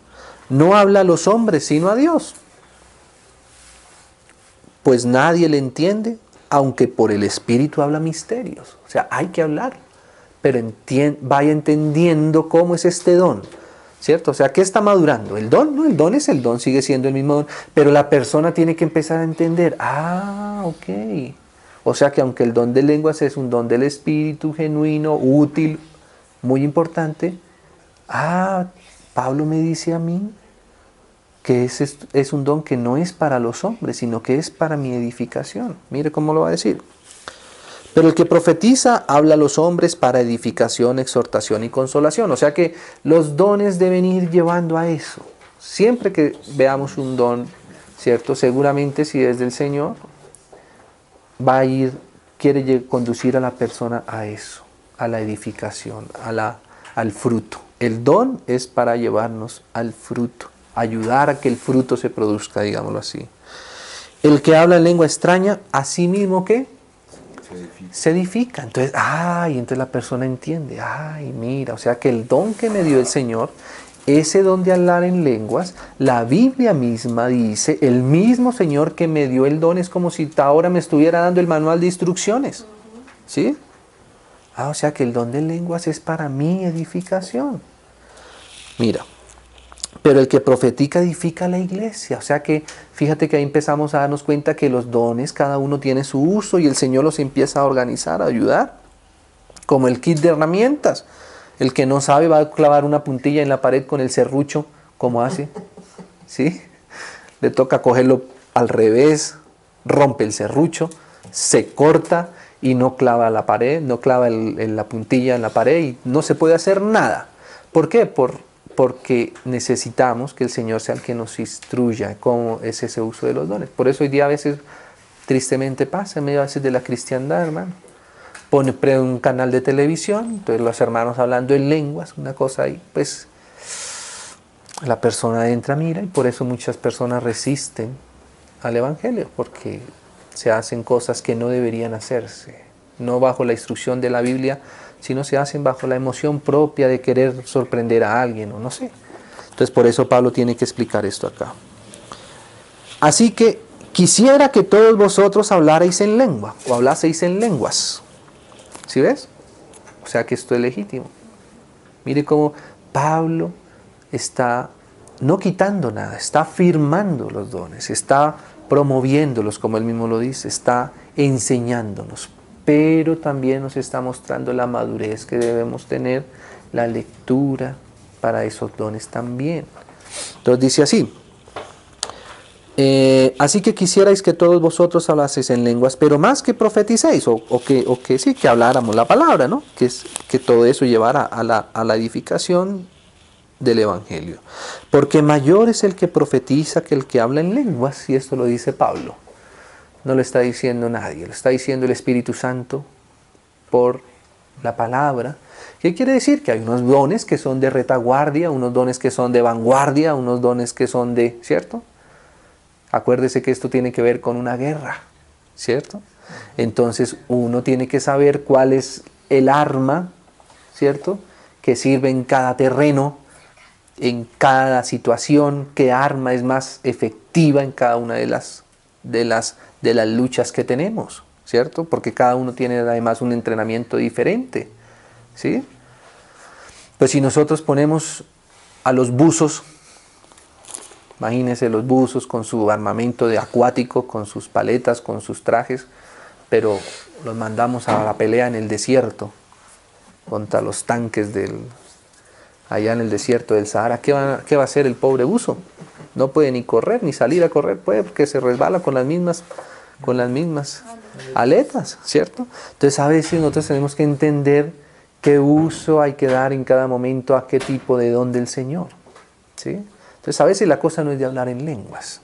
S1: no habla a los hombres, sino a Dios. Pues nadie le entiende, aunque por el Espíritu habla misterios. O sea, hay que hablar, pero vaya entendiendo cómo es este don. ¿Cierto? O sea, ¿qué está madurando? El don, no, el don es el don, sigue siendo el mismo don, pero la persona tiene que empezar a entender, ok. O sea que aunque el don de lenguas es un don del Espíritu genuino, útil, muy importante, Pablo me dice a mí que es un don que no es para los hombres, sino que es para mi edificación. Mire cómo lo va a decir. Pero el que profetiza habla a los hombres para edificación, exhortación y consolación. O sea que los dones deben ir llevando a eso. Siempre que veamos un don, ¿cierto? Seguramente si es del Señor, quiere conducir a la persona a eso, a la edificación, al fruto. El don es para llevarnos al fruto, ayudar a que el fruto se produzca, digámoslo así. El que habla en lengua extraña, a sí mismo, ¿qué? Se edifica. Entonces, entonces la persona entiende, mira, o sea que el don que me dio el Señor ese don de hablar en lenguas, la Biblia misma dice, el mismo Señor que me dio el don es como si ahora me estuviera dando el manual de instrucciones. ¿Sí? O sea que el don de lenguas es para mi edificación. Mira, pero el que profetiza edifica la iglesia. O sea que fíjate que ahí empezamos a darnos cuenta que los dones, cada uno tiene su uso y el Señor los empieza a organizar, a ayudar. Como el kit de herramientas. El que no sabe va a clavar una puntilla en la pared con el serrucho, como hace. ¿Sí? Le toca cogerlo al revés, rompe el serrucho, se corta y no clava la pared, no clava la puntilla en la pared y no se puede hacer nada. ¿Por qué? Porque necesitamos que el Señor sea el que nos instruya cómo es ese uso de los dones. Por eso hoy día a veces, tristemente pasa, en medio a veces de la cristiandad, hermano. Pone un canal de televisión, entonces los hermanos hablando en lenguas, una cosa ahí, pues la persona entra, mira, y por eso muchas personas resisten al Evangelio, porque se hacen cosas que no deberían hacerse, no bajo la instrucción de la Biblia, sino se hacen bajo la emoción propia de querer sorprender a alguien, o no sé. Entonces por eso Pablo tiene que explicar esto acá. Así que quisiera que todos vosotros hablarais en lengua, o hablaseis en lenguas. ¿Sí ves? O sea que esto es legítimo. Mire cómo Pablo está no quitando nada, está afirmando los dones, está promoviéndolos, como él mismo lo dice, está enseñándonos, pero también nos está mostrando la madurez que debemos tener, la lectura para esos dones también. Entonces dice así, así que quisierais que todos vosotros hablaseis en lenguas, pero más que profeticéis, o que sí, que habláramos la palabra, ¿no? Que todo eso llevara a la edificación del Evangelio. Porque mayor es el que profetiza que el que habla en lenguas, y esto lo dice Pablo. No lo está diciendo nadie, lo está diciendo el Espíritu Santo por la palabra. ¿Qué quiere decir? Que hay unos dones que son de retaguardia, unos dones que son de vanguardia, unos dones que son de, ¿cierto? Acuérdese que esto tiene que ver con una guerra, ¿cierto? Entonces uno tiene que saber cuál es el arma, ¿cierto? Que sirve en cada terreno, en cada situación, qué arma es más efectiva en cada una de las luchas que tenemos, ¿cierto? Porque cada uno tiene además un entrenamiento diferente, ¿sí? Pues si nosotros ponemos a los buzos, imagínense los buzos con su armamento de acuático, con sus paletas, con sus trajes, pero los mandamos a la pelea en el desierto, contra los tanques allá en el desierto del Sahara. ¿Qué va a hacer el pobre buzo? No puede ni correr, ni salir a correr, puede, porque se resbala con las mismas aletas, ¿cierto? Entonces a veces nosotros tenemos que entender qué uso hay que dar en cada momento a qué tipo de don del Señor, ¿sí? Entonces a veces la cosa no es de hablar en lenguas.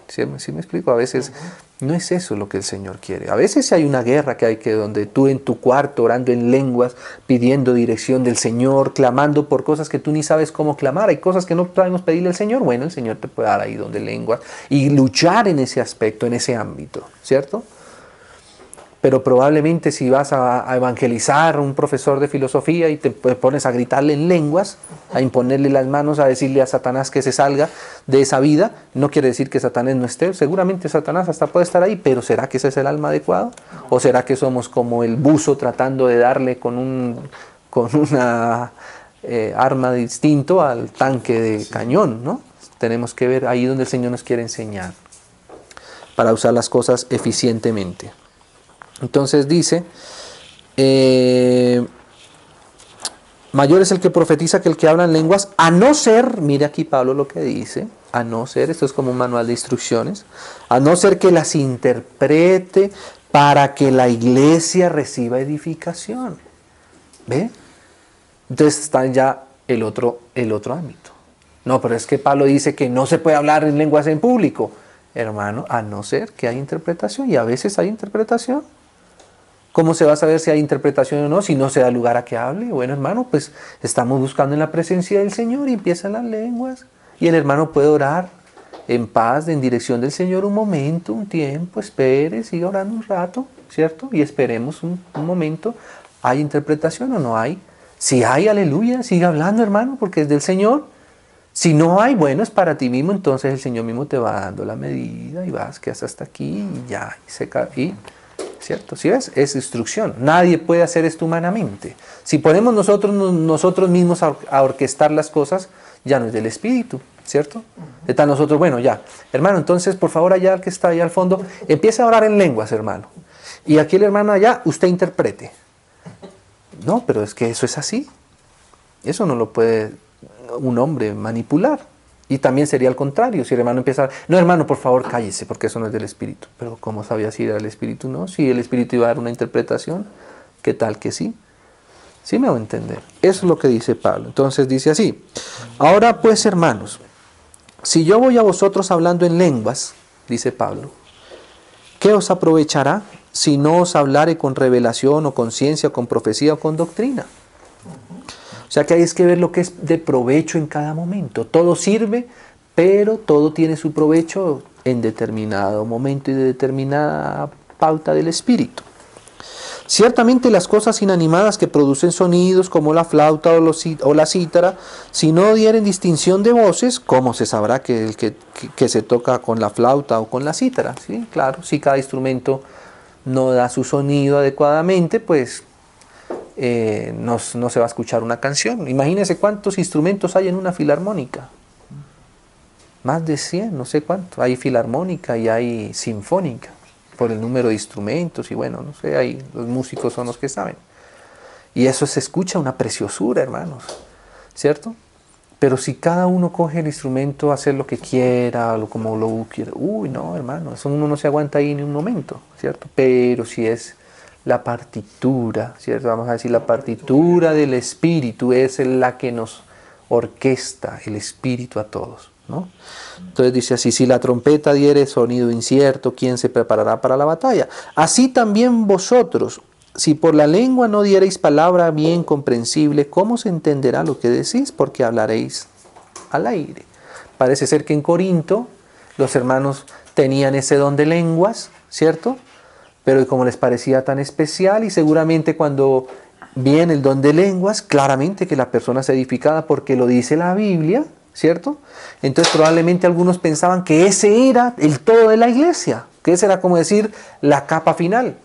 S1: ¿Sí me explico? A veces no es eso lo que el Señor quiere. A veces hay una guerra donde tú en tu cuarto orando en lenguas, pidiendo dirección del Señor, clamando por cosas que tú ni sabes cómo clamar. Hay cosas que no podemos pedirle al Señor. Bueno, el Señor te puede dar ahí don de lenguas y luchar en ese aspecto, en ese ámbito, ¿cierto? Pero probablemente si vas a evangelizar a un profesor de filosofía y te pones a gritarle en lenguas, a imponerle las manos, a decirle a Satanás que se salga de esa vida, no quiere decir que Satanás no esté. Seguramente Satanás hasta puede estar ahí, pero ¿será que ese es el alma adecuado? ¿O será que somos como el buzo tratando de darle con una arma distinto al tanque de cañón, ¿no? Tenemos que ver ahí donde el Señor nos quiere enseñar para usar las cosas eficientemente. Entonces dice, mayor es el que profetiza que el que habla en lenguas, a no ser, mire aquí Pablo lo que dice, a no ser, esto es como un manual de instrucciones, a no ser que las interprete para que la iglesia reciba edificación. ¿Ve? Entonces está ya el otro ámbito. No, pero es que Pablo dice que no se puede hablar en lenguas en público. Hermano, a no ser que haya interpretación, y a veces hay interpretación. ¿Cómo se va a saber si hay interpretación o no? Si no se da lugar a que hable. Bueno, hermano, pues estamos buscando en la presencia del Señor y empiezan las lenguas. Y el hermano puede orar en paz, en dirección del Señor un momento, un tiempo, espere, siga orando un rato, ¿cierto? Y esperemos un momento. ¿Hay interpretación o no hay? Si hay, aleluya, siga hablando, hermano, porque es del Señor. Si no hay, bueno, es para ti mismo, entonces el Señor mismo te va dando la medida y vas, quedas hasta aquí y ya, ¿cierto? ¿Sí ves? Es instrucción. Nadie puede hacer esto humanamente. Si ponemos nosotros mismos a orquestar las cosas, ya no es del Espíritu, ¿cierto? Está nosotros, bueno, ya, hermano, entonces por favor allá el que está allá al fondo, empiece a orar en lenguas, hermano. Y aquí el hermano allá, usted interprete. No, pero es que eso es así. Eso no lo puede un hombre manipular. Y también sería al contrario, si el hermano empieza a... No, hermano, por favor, cállese, porque eso no es del Espíritu. Pero ¿cómo sabía si era del Espíritu? No, si el Espíritu iba a dar una interpretación, ¿qué tal que sí? ¿Sí me hago entender? Eso es lo que dice Pablo. Entonces dice así: ahora pues, hermanos, si yo voy a vosotros hablando en lenguas, dice Pablo, ¿qué os aprovechará si no os hablare con revelación o con ciencia o con profecía o con doctrina? O sea que hay que ver lo que es de provecho en cada momento. Todo sirve, pero todo tiene su provecho en determinado momento y de determinada pauta del espíritu. Ciertamente las cosas inanimadas que producen sonidos como la flauta o la cítara, si no dieren distinción de voces, ¿cómo se sabrá que se toca con la flauta o con la cítara? ¿Sí? Claro, si cada instrumento no da su sonido adecuadamente, pues no se va a escuchar una canción. Imagínense cuántos instrumentos hay en una filarmónica. Más de 100, no sé cuánto. Hay filarmónica y hay sinfónica, por el número de instrumentos, y bueno, no sé, ahí los músicos son los que saben. Y eso se escucha una preciosura, hermanos, ¿cierto? Pero si cada uno coge el instrumento, hacer lo que quiera, como lo quiera, uy, no, hermano, eso uno no se aguanta ahí ni un momento, ¿cierto? Pero si es la partitura, ¿cierto? Vamos a decir, la partitura del Espíritu es la que nos orquesta el Espíritu a todos, ¿no? Entonces dice así: si la trompeta diere sonido incierto, ¿quién se preparará para la batalla? Así también vosotros, si por la lengua no diereis palabra bien comprensible, ¿cómo se entenderá lo que decís? Porque hablaréis al aire. Parece ser que en Corinto los hermanos tenían ese don de lenguas, ¿cierto? Pero como les parecía tan especial, y seguramente cuando viene el don de lenguas, claramente que la persona es edificada porque lo dice la Biblia, ¿cierto? Entonces probablemente algunos pensaban que ese era el todo de la iglesia, que ese era como decir la capa final.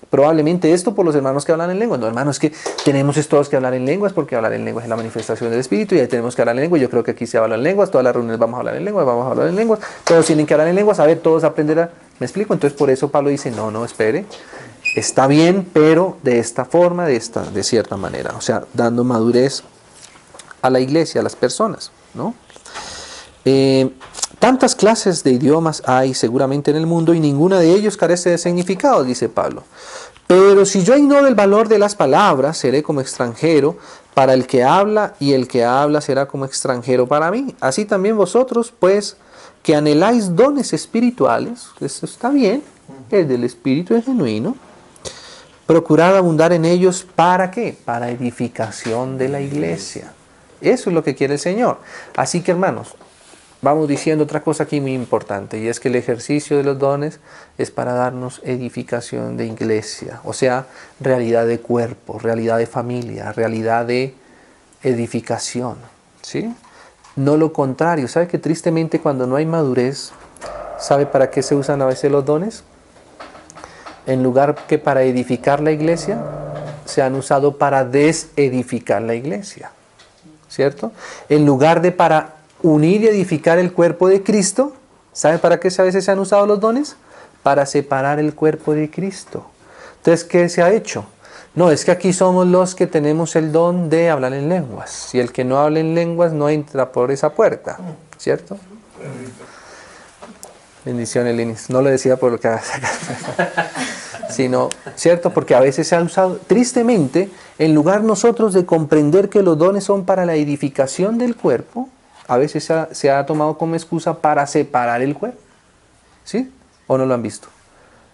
S1: Probablemente esto por los hermanos que hablan en lenguas. No, hermanos, que tenemos todos que hablar en lenguas, porque hablar en lenguas es la manifestación del Espíritu, y ahí tenemos que hablar en lenguas. Yo creo que aquí se habla en lenguas, todas las reuniones vamos a hablar en lenguas, todos tienen que hablar en lenguas, a ver, todos aprenderán. ¿Me explico? Entonces por eso Pablo dice, no, espere, está bien, pero de esta forma, de cierta manera. O sea, dando madurez a la iglesia, a las personas, ¿no? Tantas clases de idiomas hay seguramente en el mundo y ninguna de ellos carece de significado, dice Pablo. Pero si yo ignoro el valor de las palabras, seré como extranjero para el que habla, y el que habla será como extranjero para mí. Así también vosotros, pues, que anheláis dones espirituales, eso está bien, el del Espíritu es genuino, procurad abundar en ellos, ¿para qué? Para edificación de la iglesia. Eso es lo que quiere el Señor. Así que, hermanos, vamos diciendo otra cosa aquí muy importante, y es que el ejercicio de los dones es para darnos edificación de iglesia, o sea, realidad de cuerpo, realidad de familia, realidad de edificación, ¿sí? No lo contrario. ¿Sabe que tristemente cuando no hay madurez, ¿sabe para qué se usan a veces los dones? En lugar que para edificar la iglesia, se han usado para desedificar la iglesia, ¿cierto? En lugar de para unir y edificar el cuerpo de Cristo, ¿sabe para qué a veces se han usado los dones? Para separar el cuerpo de Cristo. Entonces, ¿qué se ha hecho? No, es que aquí somos los que tenemos el don de hablar en lenguas. Y el que no habla en lenguas no entra por esa puerta, ¿cierto? Bendiciones, Linis. No lo decía por lo que hagas acá, sino, ¿cierto? Porque a veces se ha usado, tristemente, en lugar nosotros de comprender que los dones son para la edificación del cuerpo, a veces se ha tomado como excusa para separar el cuerpo. ¿Sí? ¿O no lo han visto?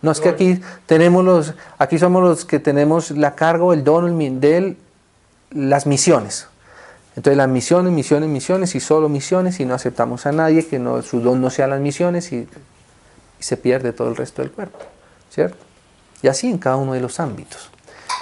S1: No, es que aquí somos los que tenemos la carga o el don de las misiones. Entonces las misiones y solo misiones, y no aceptamos a nadie que su don no sea las misiones, y se pierde todo el resto del cuerpo, ¿cierto? Y así en cada uno de los ámbitos.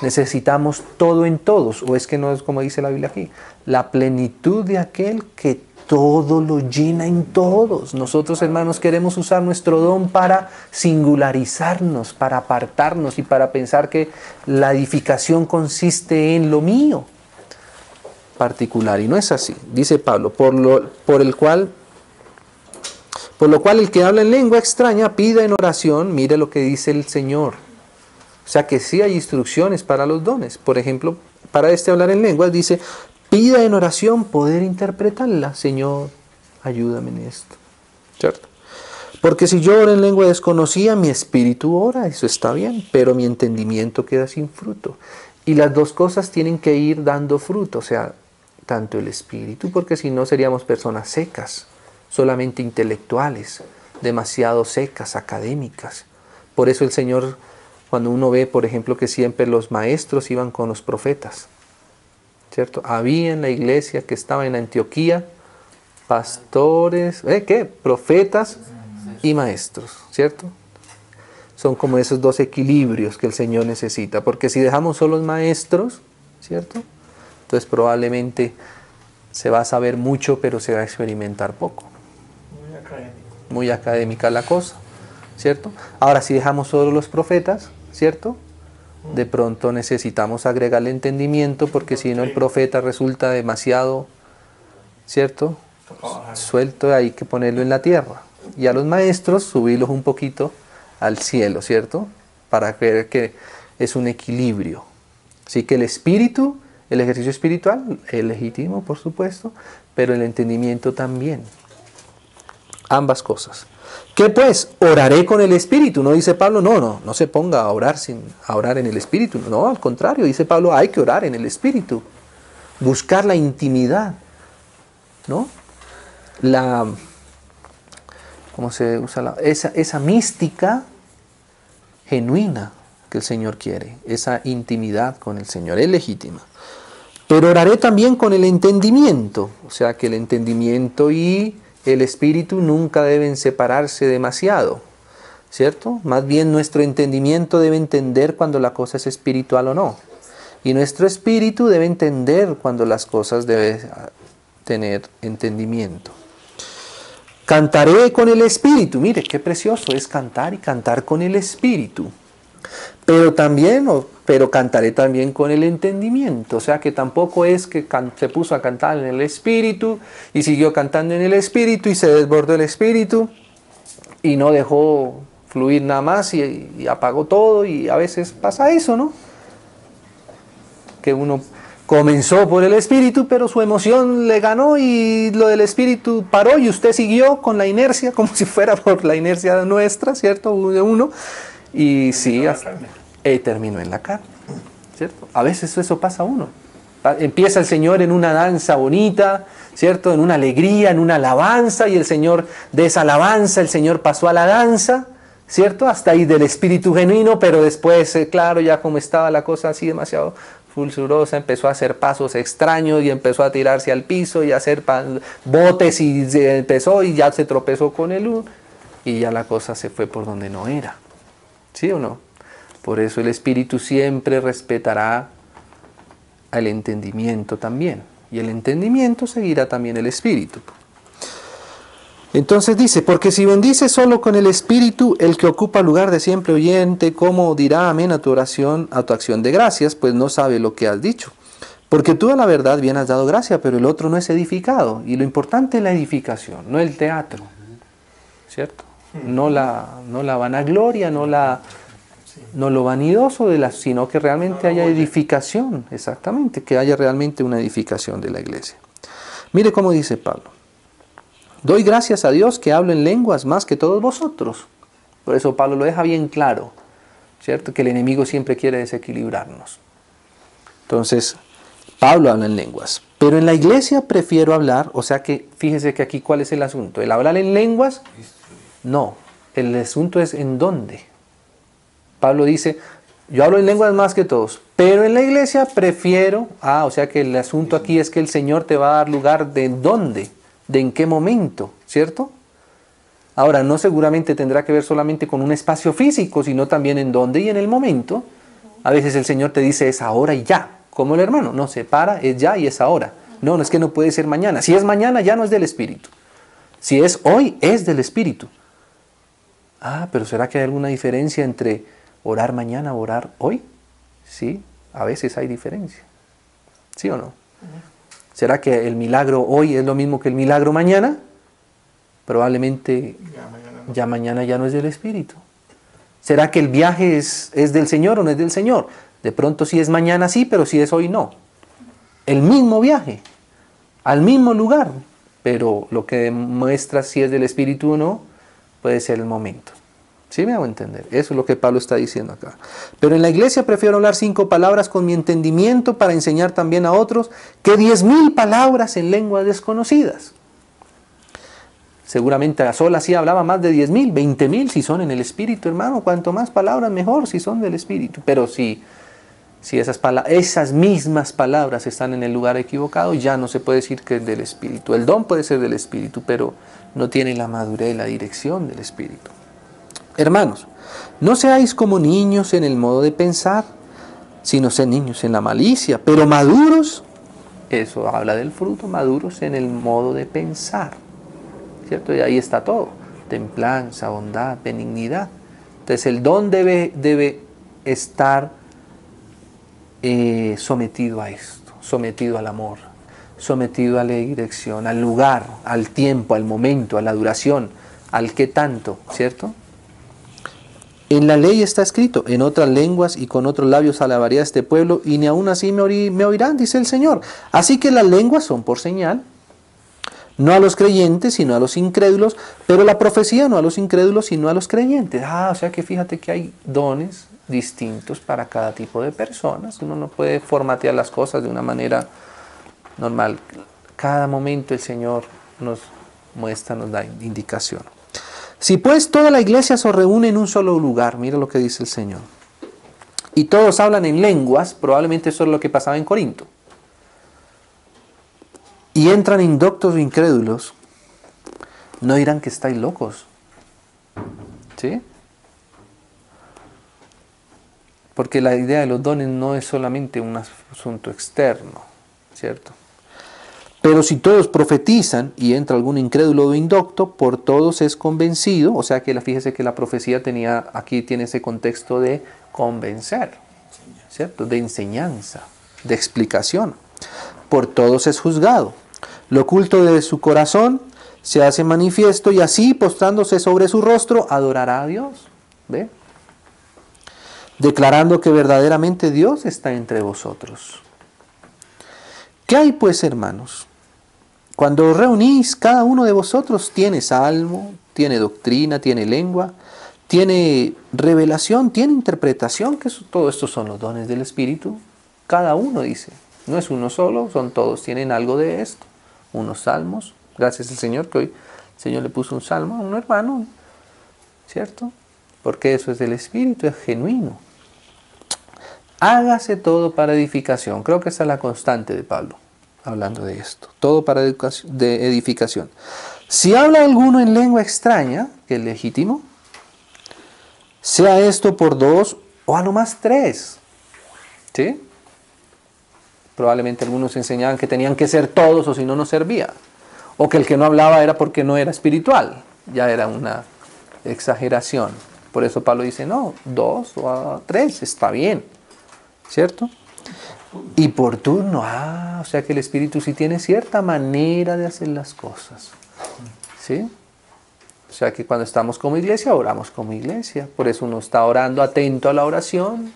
S1: Necesitamos todo en todos, o es que no es como dice la Biblia aquí, la plenitud de aquel que todo lo llena en todos. Nosotros, hermanos, queremos usar nuestro don para singularizarnos, para apartarnos y para pensar que la edificación consiste en lo mío particular. Y no es así. Dice Pablo, por lo cual el que habla en lengua extraña pida en oración, mire lo que dice el Señor. O sea que sí hay instrucciones para los dones. Por ejemplo, para hablar en lenguas dice, pida en oración poder interpretarla. Señor, ayúdame en esto. ¿Cierto? Porque si yo oro en lengua desconocida, mi espíritu ora, eso está bien, pero mi entendimiento queda sin fruto. Y las dos cosas tienen que ir dando fruto, o sea, tanto el espíritu, porque si no seríamos personas secas, solamente intelectuales, demasiado secas, académicas. Por eso el Señor, cuando uno ve, por ejemplo, que siempre los maestros iban con los profetas, ¿cierto? Había en la iglesia que estaba en Antioquía pastores, profetas y maestros, ¿cierto? Son como esos dos equilibrios que el Señor necesita, porque si dejamos solo los maestros, ¿cierto? Entonces probablemente se va a saber mucho, pero se va a experimentar poco. Muy académica la cosa, ¿cierto? Ahora, si dejamos solo los profetas, ¿cierto? De pronto necesitamos agregarle entendimiento, porque si no el profeta resulta demasiado, ¿cierto? Suelto, hay que ponerlo en la tierra. Y a los maestros subirlos un poquito al cielo, ¿cierto? Para ver que es un equilibrio. Así que el espíritu, el ejercicio espiritual es legítimo, por supuesto, pero el entendimiento también. Ambas cosas. ¿Qué pues? Oraré con el espíritu. No dice Pablo, no se ponga a orar a orar en el espíritu. No, al contrario, dice Pablo, hay que orar en el espíritu. Buscar la intimidad, ¿no? ¿Cómo se usa? Esa mística genuina que el Señor quiere, esa intimidad con el Señor, es legítima. Pero oraré también con el entendimiento, o sea que el entendimiento y el espíritu nunca deben separarse demasiado, ¿cierto? Más bien nuestro entendimiento debe entender cuando la cosa es espiritual o no. Y nuestro espíritu debe entender cuando las cosas deben tener entendimiento. Cantaré con el espíritu. Mire, qué precioso es cantar y cantar con el espíritu. Pero cantaré también con el entendimiento. O sea que tampoco es que se puso a cantar en el espíritu y siguió cantando en el espíritu y se desbordó el espíritu y no dejó fluir nada más y apagó todo. Y a veces pasa eso, ¿no? Que uno comenzó por el espíritu, pero su emoción le ganó y lo del espíritu paró y usted siguió con la inercia, como si fuera por la inercia nuestra, ¿cierto? De uno. Y sí, terminó en la carne, ¿cierto? A veces eso pasa a uno. Empieza el Señor en una danza bonita, ¿cierto? En una alegría, en una alabanza, y el Señor, de esa alabanza, el Señor pasó a la danza, ¿cierto? Hasta ahí del espíritu genuino, pero después, claro, ya como estaba la cosa así demasiado fulgurosa, empezó a hacer pasos extraños y empezó a tirarse al piso y a hacer botes y empezó y ya se tropezó con el uno y ya la cosa se fue por donde no era. ¿Sí o no? Por eso el espíritu siempre respetará al entendimiento también. Y el entendimiento seguirá también el espíritu. Entonces dice, porque si bendices solo con el espíritu, el que ocupa lugar de siempre oyente, ¿cómo dirá amén a tu oración, a tu acción de gracias? Pues no sabe lo que has dicho. Porque tú a la verdad bien has dado gracia, pero el otro no es edificado. Y lo importante es la edificación, no el teatro. ¿Cierto? No la vanagloria, no lo vanidoso, sino que realmente haya edificación, exactamente, que haya realmente una edificación de la iglesia. Mire cómo dice Pablo. Doy gracias a Dios que hablo en lenguas más que todos vosotros. Por eso Pablo lo deja bien claro, ¿cierto? Que el enemigo siempre quiere desequilibrarnos. Entonces, Pablo habla en lenguas. Pero en la iglesia prefiero hablar, o sea que fíjese que aquí ¿cuál es el asunto? ¿El hablar en lenguas? No, el asunto es en dónde. Pablo dice, yo hablo en lenguas más que todos, pero en la iglesia prefiero, o sea que el asunto aquí es que el Señor te va a dar lugar de dónde, de en qué momento, ¿cierto? Ahora, no seguramente tendrá que ver solamente con un espacio físico, sino también en dónde y en el momento. A veces el Señor te dice es ahora y ya, como el hermano, no se para, es ya y es ahora. No, no es que no puede ser mañana. Si es mañana, ya no es del Espíritu. Si es hoy, es del Espíritu. Ah, pero ¿será que hay alguna diferencia entre orar mañana o orar hoy? Sí, a veces hay diferencia. ¿Sí o no? ¿Será que el milagro hoy es lo mismo que el milagro mañana? Probablemente ya mañana ya no es del Espíritu. ¿Será que el viaje es del Señor o no es del Señor? De pronto si es mañana sí, pero si es hoy no. El mismo viaje, al mismo lugar, pero lo que demuestra si es del Espíritu o no, puede ser el momento. ¿Sí me hago entender? Eso es lo que Pablo está diciendo acá. Pero en la iglesia prefiero hablar 5 palabras con mi entendimiento para enseñar también a otros que 10.000 palabras en lenguas desconocidas. Seguramente a solas sí hablaba más de 10.000, 20.000 si son en el Espíritu, hermano. Cuanto más palabras mejor si son del Espíritu. Pero si esas mismas palabras están en el lugar equivocado, ya no se puede decir que es del Espíritu. El don puede ser del Espíritu, pero no tiene la madurez y la dirección del Espíritu. Hermanos, no seáis como niños en el modo de pensar, sino sed niños en la malicia, pero maduros, eso habla del fruto, maduros en el modo de pensar, ¿cierto? Y ahí está todo, templanza, bondad, benignidad. Entonces el don debe estar sometido a esto, sometido al amor, sometido a la dirección, al lugar, al tiempo, al momento, a la duración, al qué tanto, ¿cierto? En la ley está escrito, en otras lenguas y con otros labios alabaré a este pueblo, y ni aún así me oirán, dice el Señor. Así que las lenguas son por señal, no a los creyentes, sino a los incrédulos, pero la profecía no a los incrédulos, sino a los creyentes. O sea que fíjate que hay dones distintos para cada tipo de personas. Uno no puede formatear las cosas de una manera normal. Cada momento el Señor nos muestra, nos da indicación. Si pues toda la iglesia se reúne en un solo lugar, mira lo que dice el Señor, y todos hablan en lenguas, probablemente eso es lo que pasaba en Corinto, y entran indoctos o incrédulos, no dirán que estáis locos, ¿sí? Porque la idea de los dones no es solamente un asunto externo, ¿cierto? Pero si todos profetizan y entra algún incrédulo o indocto, por todos es convencido. O sea que fíjese que la profecía aquí tiene ese contexto de convencer, ¿cierto? De enseñanza, de explicación. Por todos es juzgado. Lo oculto de su corazón se hace manifiesto y así, postrándose sobre su rostro, adorará a Dios. ¿Ve? Declarando que verdaderamente Dios está entre vosotros. ¿Qué hay pues, hermanos? Cuando os reunís, cada uno de vosotros tiene salmo, tiene doctrina, tiene lengua, tiene revelación, tiene interpretación, que todo esto son los dones del Espíritu. Cada uno dice, no es uno solo, son todos, tienen algo de esto. Unos salmos, gracias al Señor, que hoy el Señor le puso un salmo a un hermano, ¿cierto? Porque eso es del Espíritu, es genuino. Hágase todo para edificación. Creo que esa es la constante de Pablo, hablando de esto. Todo para edificación. Si habla alguno en lengua extraña, que es legítimo, sea esto por 2 o a lo más 3. ¿Sí? Probablemente algunos enseñaban que tenían que ser todos o si no, no servía. O que el que no hablaba era porque no era espiritual. Ya era una exageración. Por eso Pablo dice, no, 2 o a 3 está bien. ¿Cierto? Y por turno, o sea que el Espíritu sí tiene cierta manera de hacer las cosas. ¿Sí? O sea que cuando estamos como iglesia, oramos como iglesia. Por eso uno está orando atento a la oración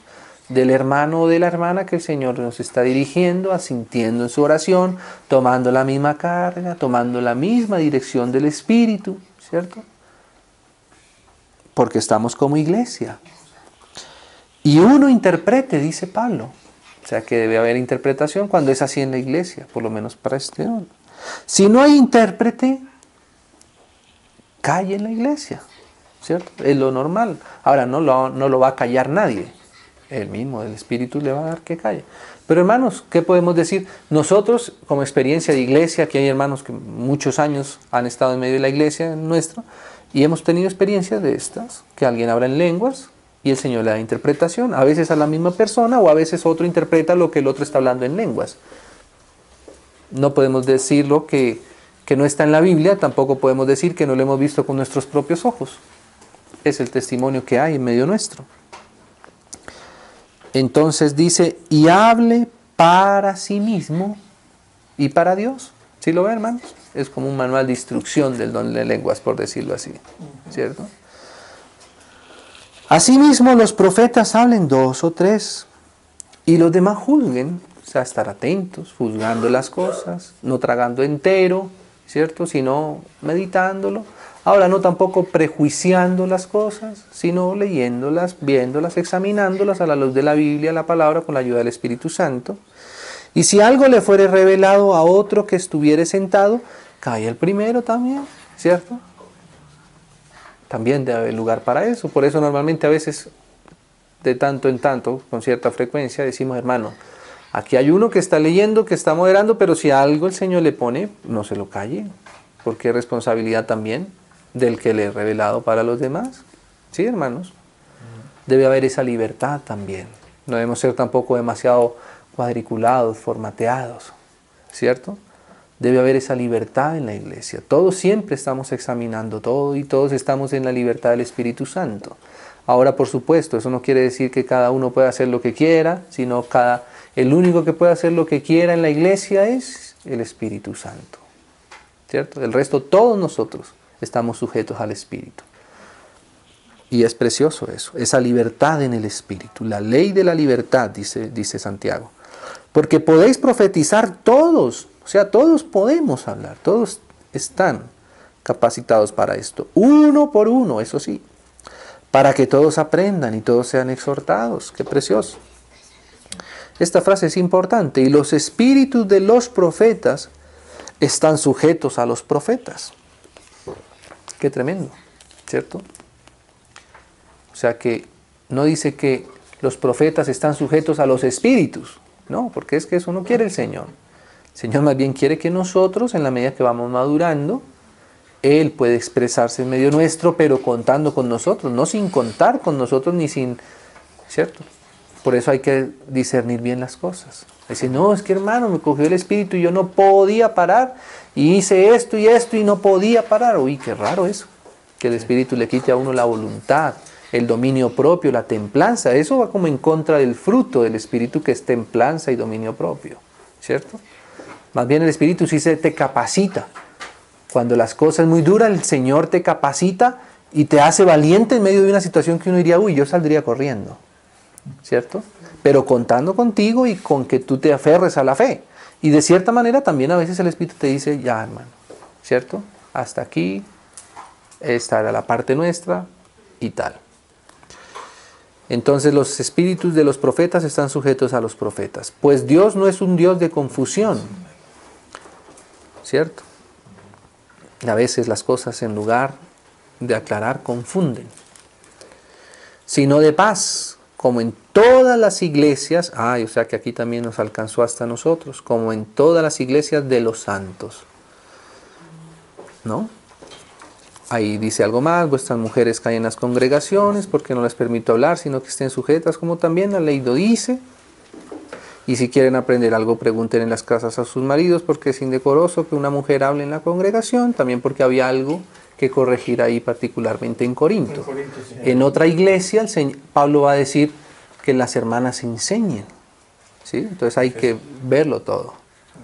S1: del hermano o de la hermana que el Señor nos está dirigiendo, asintiendo en su oración, tomando la misma carga, tomando la misma dirección del Espíritu, ¿cierto? Porque estamos como iglesia. Y uno interprete, dice Pablo. O sea que debe haber interpretación cuando es así en la iglesia, por lo menos para este hombre. Si no hay intérprete, calle en la iglesia, ¿cierto? Es lo normal. Ahora no lo va a callar nadie. Él mismo, el Espíritu le va a dar que calle. Pero hermanos, ¿qué podemos decir? Nosotros, como experiencia de iglesia, aquí hay hermanos que muchos años han estado en medio de la iglesia nuestra, y hemos tenido experiencias de estas, que alguien habla en lenguas, y el Señor le da interpretación, a veces a la misma persona o a veces otro interpreta lo que el otro está hablando en lenguas. No podemos decirlo que no está en la Biblia, tampoco podemos decir que no lo hemos visto con nuestros propios ojos. Es el testimonio que hay en medio nuestro. Entonces dice, y hable para sí mismo y para Dios. ¿Sí lo ven, hermanos? Es como un manual de instrucción del don de lenguas, por decirlo así, ¿cierto? Asimismo, los profetas hablen 2 o 3, y los demás juzguen, o sea, estar atentos, juzgando las cosas, no tragando entero, ¿cierto? Sino meditándolo. Ahora, no tampoco prejuiciando las cosas, sino leyéndolas, viéndolas, examinándolas a la luz de la Biblia, la palabra, con la ayuda del Espíritu Santo. Y si algo le fuere revelado a otro que estuviere sentado, cae el primero también, ¿cierto? También debe haber lugar para eso. Por eso normalmente a veces, de tanto en tanto, con cierta frecuencia, decimos, hermano, aquí hay uno que está leyendo, que está moderando, pero si algo el Señor le pone, no se lo calle, porque es responsabilidad también del que le he revelado para los demás. ¿Sí, hermanos? Debe haber esa libertad también. No debemos ser tampoco demasiado cuadriculados, formateados, ¿cierto? Debe haber esa libertad en la iglesia. Todos siempre estamos examinando todo y todos estamos en la libertad del Espíritu Santo. Ahora, por supuesto, eso no quiere decir que cada uno pueda hacer lo que quiera, sino el único que puede hacer lo que quiera en la iglesia es el Espíritu Santo, ¿cierto? El resto, todos nosotros estamos sujetos al Espíritu. Y es precioso eso, esa libertad en el Espíritu, la ley de la libertad, dice Santiago. Porque podéis profetizar todos, o sea, todos podemos hablar, todos están capacitados para esto, uno por uno, eso sí, para que todos aprendan y todos sean exhortados. ¡Qué precioso! Esta frase es importante. Y los espíritus de los profetas están sujetos a los profetas. ¡Qué tremendo! ¿Cierto? O sea que no dice que los profetas están sujetos a los espíritus. No, porque es que eso no quiere el Señor. El Señor más bien quiere que nosotros, en la medida que vamos madurando, Él puede expresarse en medio nuestro, pero contando con nosotros, no sin contar con nosotros ni sin... ¿Cierto? Por eso hay que discernir bien las cosas. Dice, no, es que hermano, me cogió el espíritu y yo no podía parar, y hice esto y no podía parar. Uy, qué raro eso, que el espíritu le quite a uno la voluntad, el dominio propio, la templanza. Eso va como en contra del fruto del espíritu, que es templanza y dominio propio, ¿cierto? Más bien el espíritu sí te capacita. Cuando las cosas muy duras, el Señor te capacita y te hace valiente en medio de una situación que uno diría, uy, yo saldría corriendo, ¿cierto? Pero contando contigo y con que tú te aferres a la fe. Y de cierta manera también a veces el Espíritu te dice, ya hermano, ¿cierto? Hasta aquí, esta era la parte nuestra y tal. Entonces los espíritus de los profetas están sujetos a los profetas. Pues Dios no es un Dios de confusión, ¿cierto? A veces las cosas en lugar de aclarar confunden, sino de paz, como en todas las iglesias, o sea que aquí también nos alcanzó hasta nosotros, como en todas las iglesias de los santos, ¿no? Ahí dice algo más, vuestras mujeres caen en las congregaciones porque no les permito hablar, sino que estén sujetas, como también la ley lo dice. Y si quieren aprender algo, pregunten en las casas a sus maridos, porque es indecoroso que una mujer hable en la congregación, también porque había algo que corregir ahí, particularmente en Corinto. En otra iglesia, Pablo va a decir que las hermanas enseñen, ¿sí? Entonces hay que verlo todo,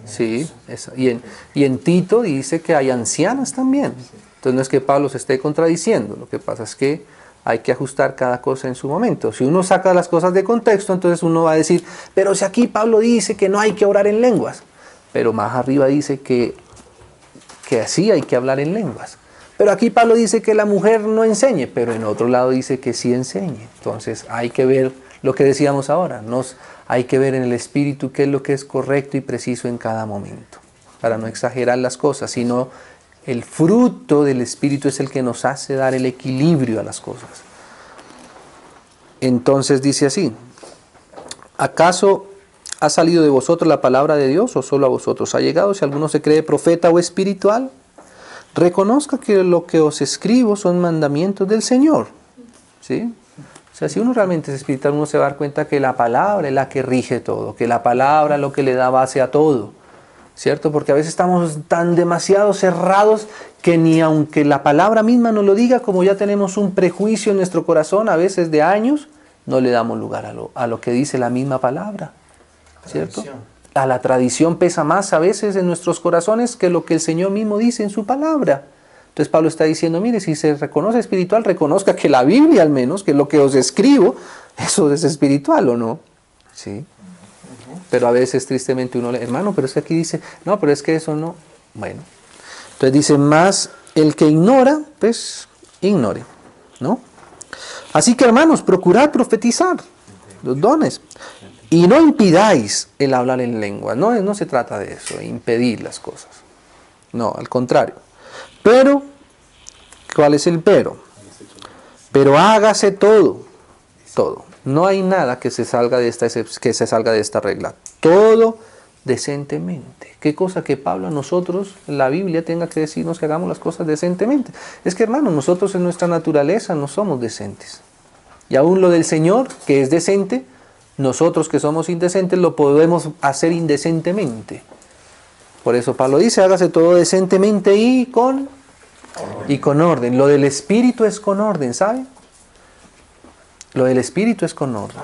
S1: ¿sí? Y en Tito dice que hay ancianas también. Entonces no es que Pablo se esté contradiciendo, lo que pasa es que hay que ajustar cada cosa en su momento. Si uno saca las cosas de contexto, entonces uno va a decir, pero si aquí Pablo dice que no hay que orar en lenguas, pero más arriba dice que así hay que hablar en lenguas. Pero aquí Pablo dice que la mujer no enseñe, pero en otro lado dice que sí enseñe. Entonces hay que ver lo que decíamos ahora, hay que ver en el espíritu qué es lo que es correcto y preciso en cada momento, para no exagerar las cosas, sino el fruto del espíritu es el que nos hace dar el equilibrio a las cosas. Entonces dice así, ¿acaso ha salido de vosotros la palabra de Dios o solo a vosotros ha llegado? Si alguno se cree profeta o espiritual, reconozca que lo que os escribo son mandamientos del Señor, ¿sí? O sea, si uno realmente es espiritual, uno se va a dar cuenta que la palabra es la que rige todo, que la palabra es lo que le da base a todo. ¿cierto? Porque a veces estamos tan demasiado cerrados que ni aunque la palabra misma nos lo diga, como ya tenemos un prejuicio en nuestro corazón, a veces de años, no le damos lugar a lo que dice la misma palabra, ¿cierto? A la tradición pesa más a veces en nuestros corazones que lo que el Señor mismo dice en su palabra. Entonces Pablo está diciendo, mire, si se reconoce espiritual, reconozca que la Biblia al menos, que lo que os escribo, eso es espiritual, ¿o no? Sí. Pero a veces tristemente uno le, hermano, pero es que aquí dice, no, pero es que eso no. Bueno, entonces dice, más el que ignora, pues ignore, ¿no? Así que hermanos, procurad profetizar los dones. Y no impidáis el hablar en lengua. No se trata de eso, de impedir las cosas. No, al contrario. Pero, ¿cuál es el pero? Pero hágase todo. Todo. No hay nada que se salga de esta regla. Todo decentemente. ¿Qué cosa que Pablo a nosotros, la Biblia, tenga que decirnos que hagamos las cosas decentemente? Es que, hermano, nosotros en nuestra naturaleza no somos decentes. Y aún lo del Señor, que es decente, nosotros que somos indecentes lo podemos hacer indecentemente. Por eso Pablo dice, hágase todo decentemente y con orden. Lo del Espíritu es con orden, ¿sabe? Lo del Espíritu es con orden.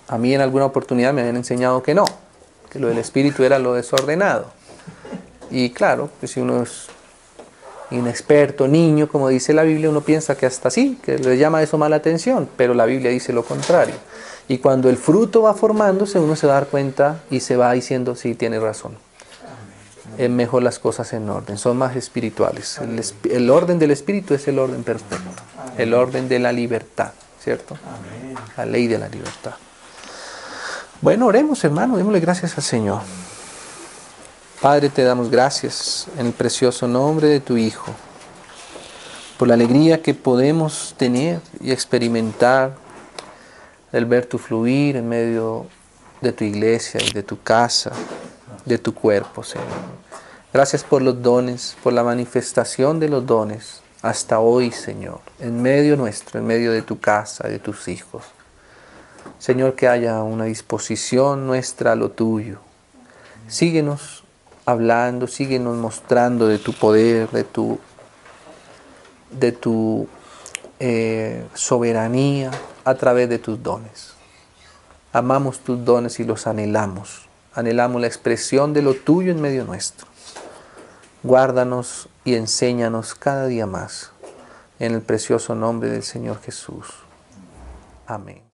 S1: A mí en alguna oportunidad me habían enseñado que no, que lo del Espíritu era lo desordenado. Y claro, que si uno es inexperto, niño, como dice la Biblia, uno piensa que hasta sí, que le llama eso mala atención, pero la Biblia dice lo contrario. Y cuando el fruto va formándose, uno se va a dar cuenta y se va diciendo, sí, tiene razón. Es mejor las cosas en orden, son más espirituales. El orden del Espíritu es el orden perfecto, el orden de la libertad, ¿cierto? La ley de la libertad. Bueno, oremos, hermano, démosle gracias al Señor. Padre, te damos gracias en el precioso nombre de tu Hijo, por la alegría que podemos tener y experimentar el ver tu fluir en medio de tu iglesia y de tu casa, de tu cuerpo, Señor. Gracias por los dones, por la manifestación de los dones hasta hoy, Señor, en medio nuestro, en medio de tu casa, de tus hijos. Señor, que haya una disposición nuestra a lo tuyo. Síguenos hablando, síguenos mostrando de tu poder, de tu soberanía a través de tus dones. Amamos tus dones y los anhelamos. Anhelamos la expresión de lo tuyo en medio nuestro. Guárdanos y enséñanos cada día más. En el precioso nombre del Señor Jesús. Amén.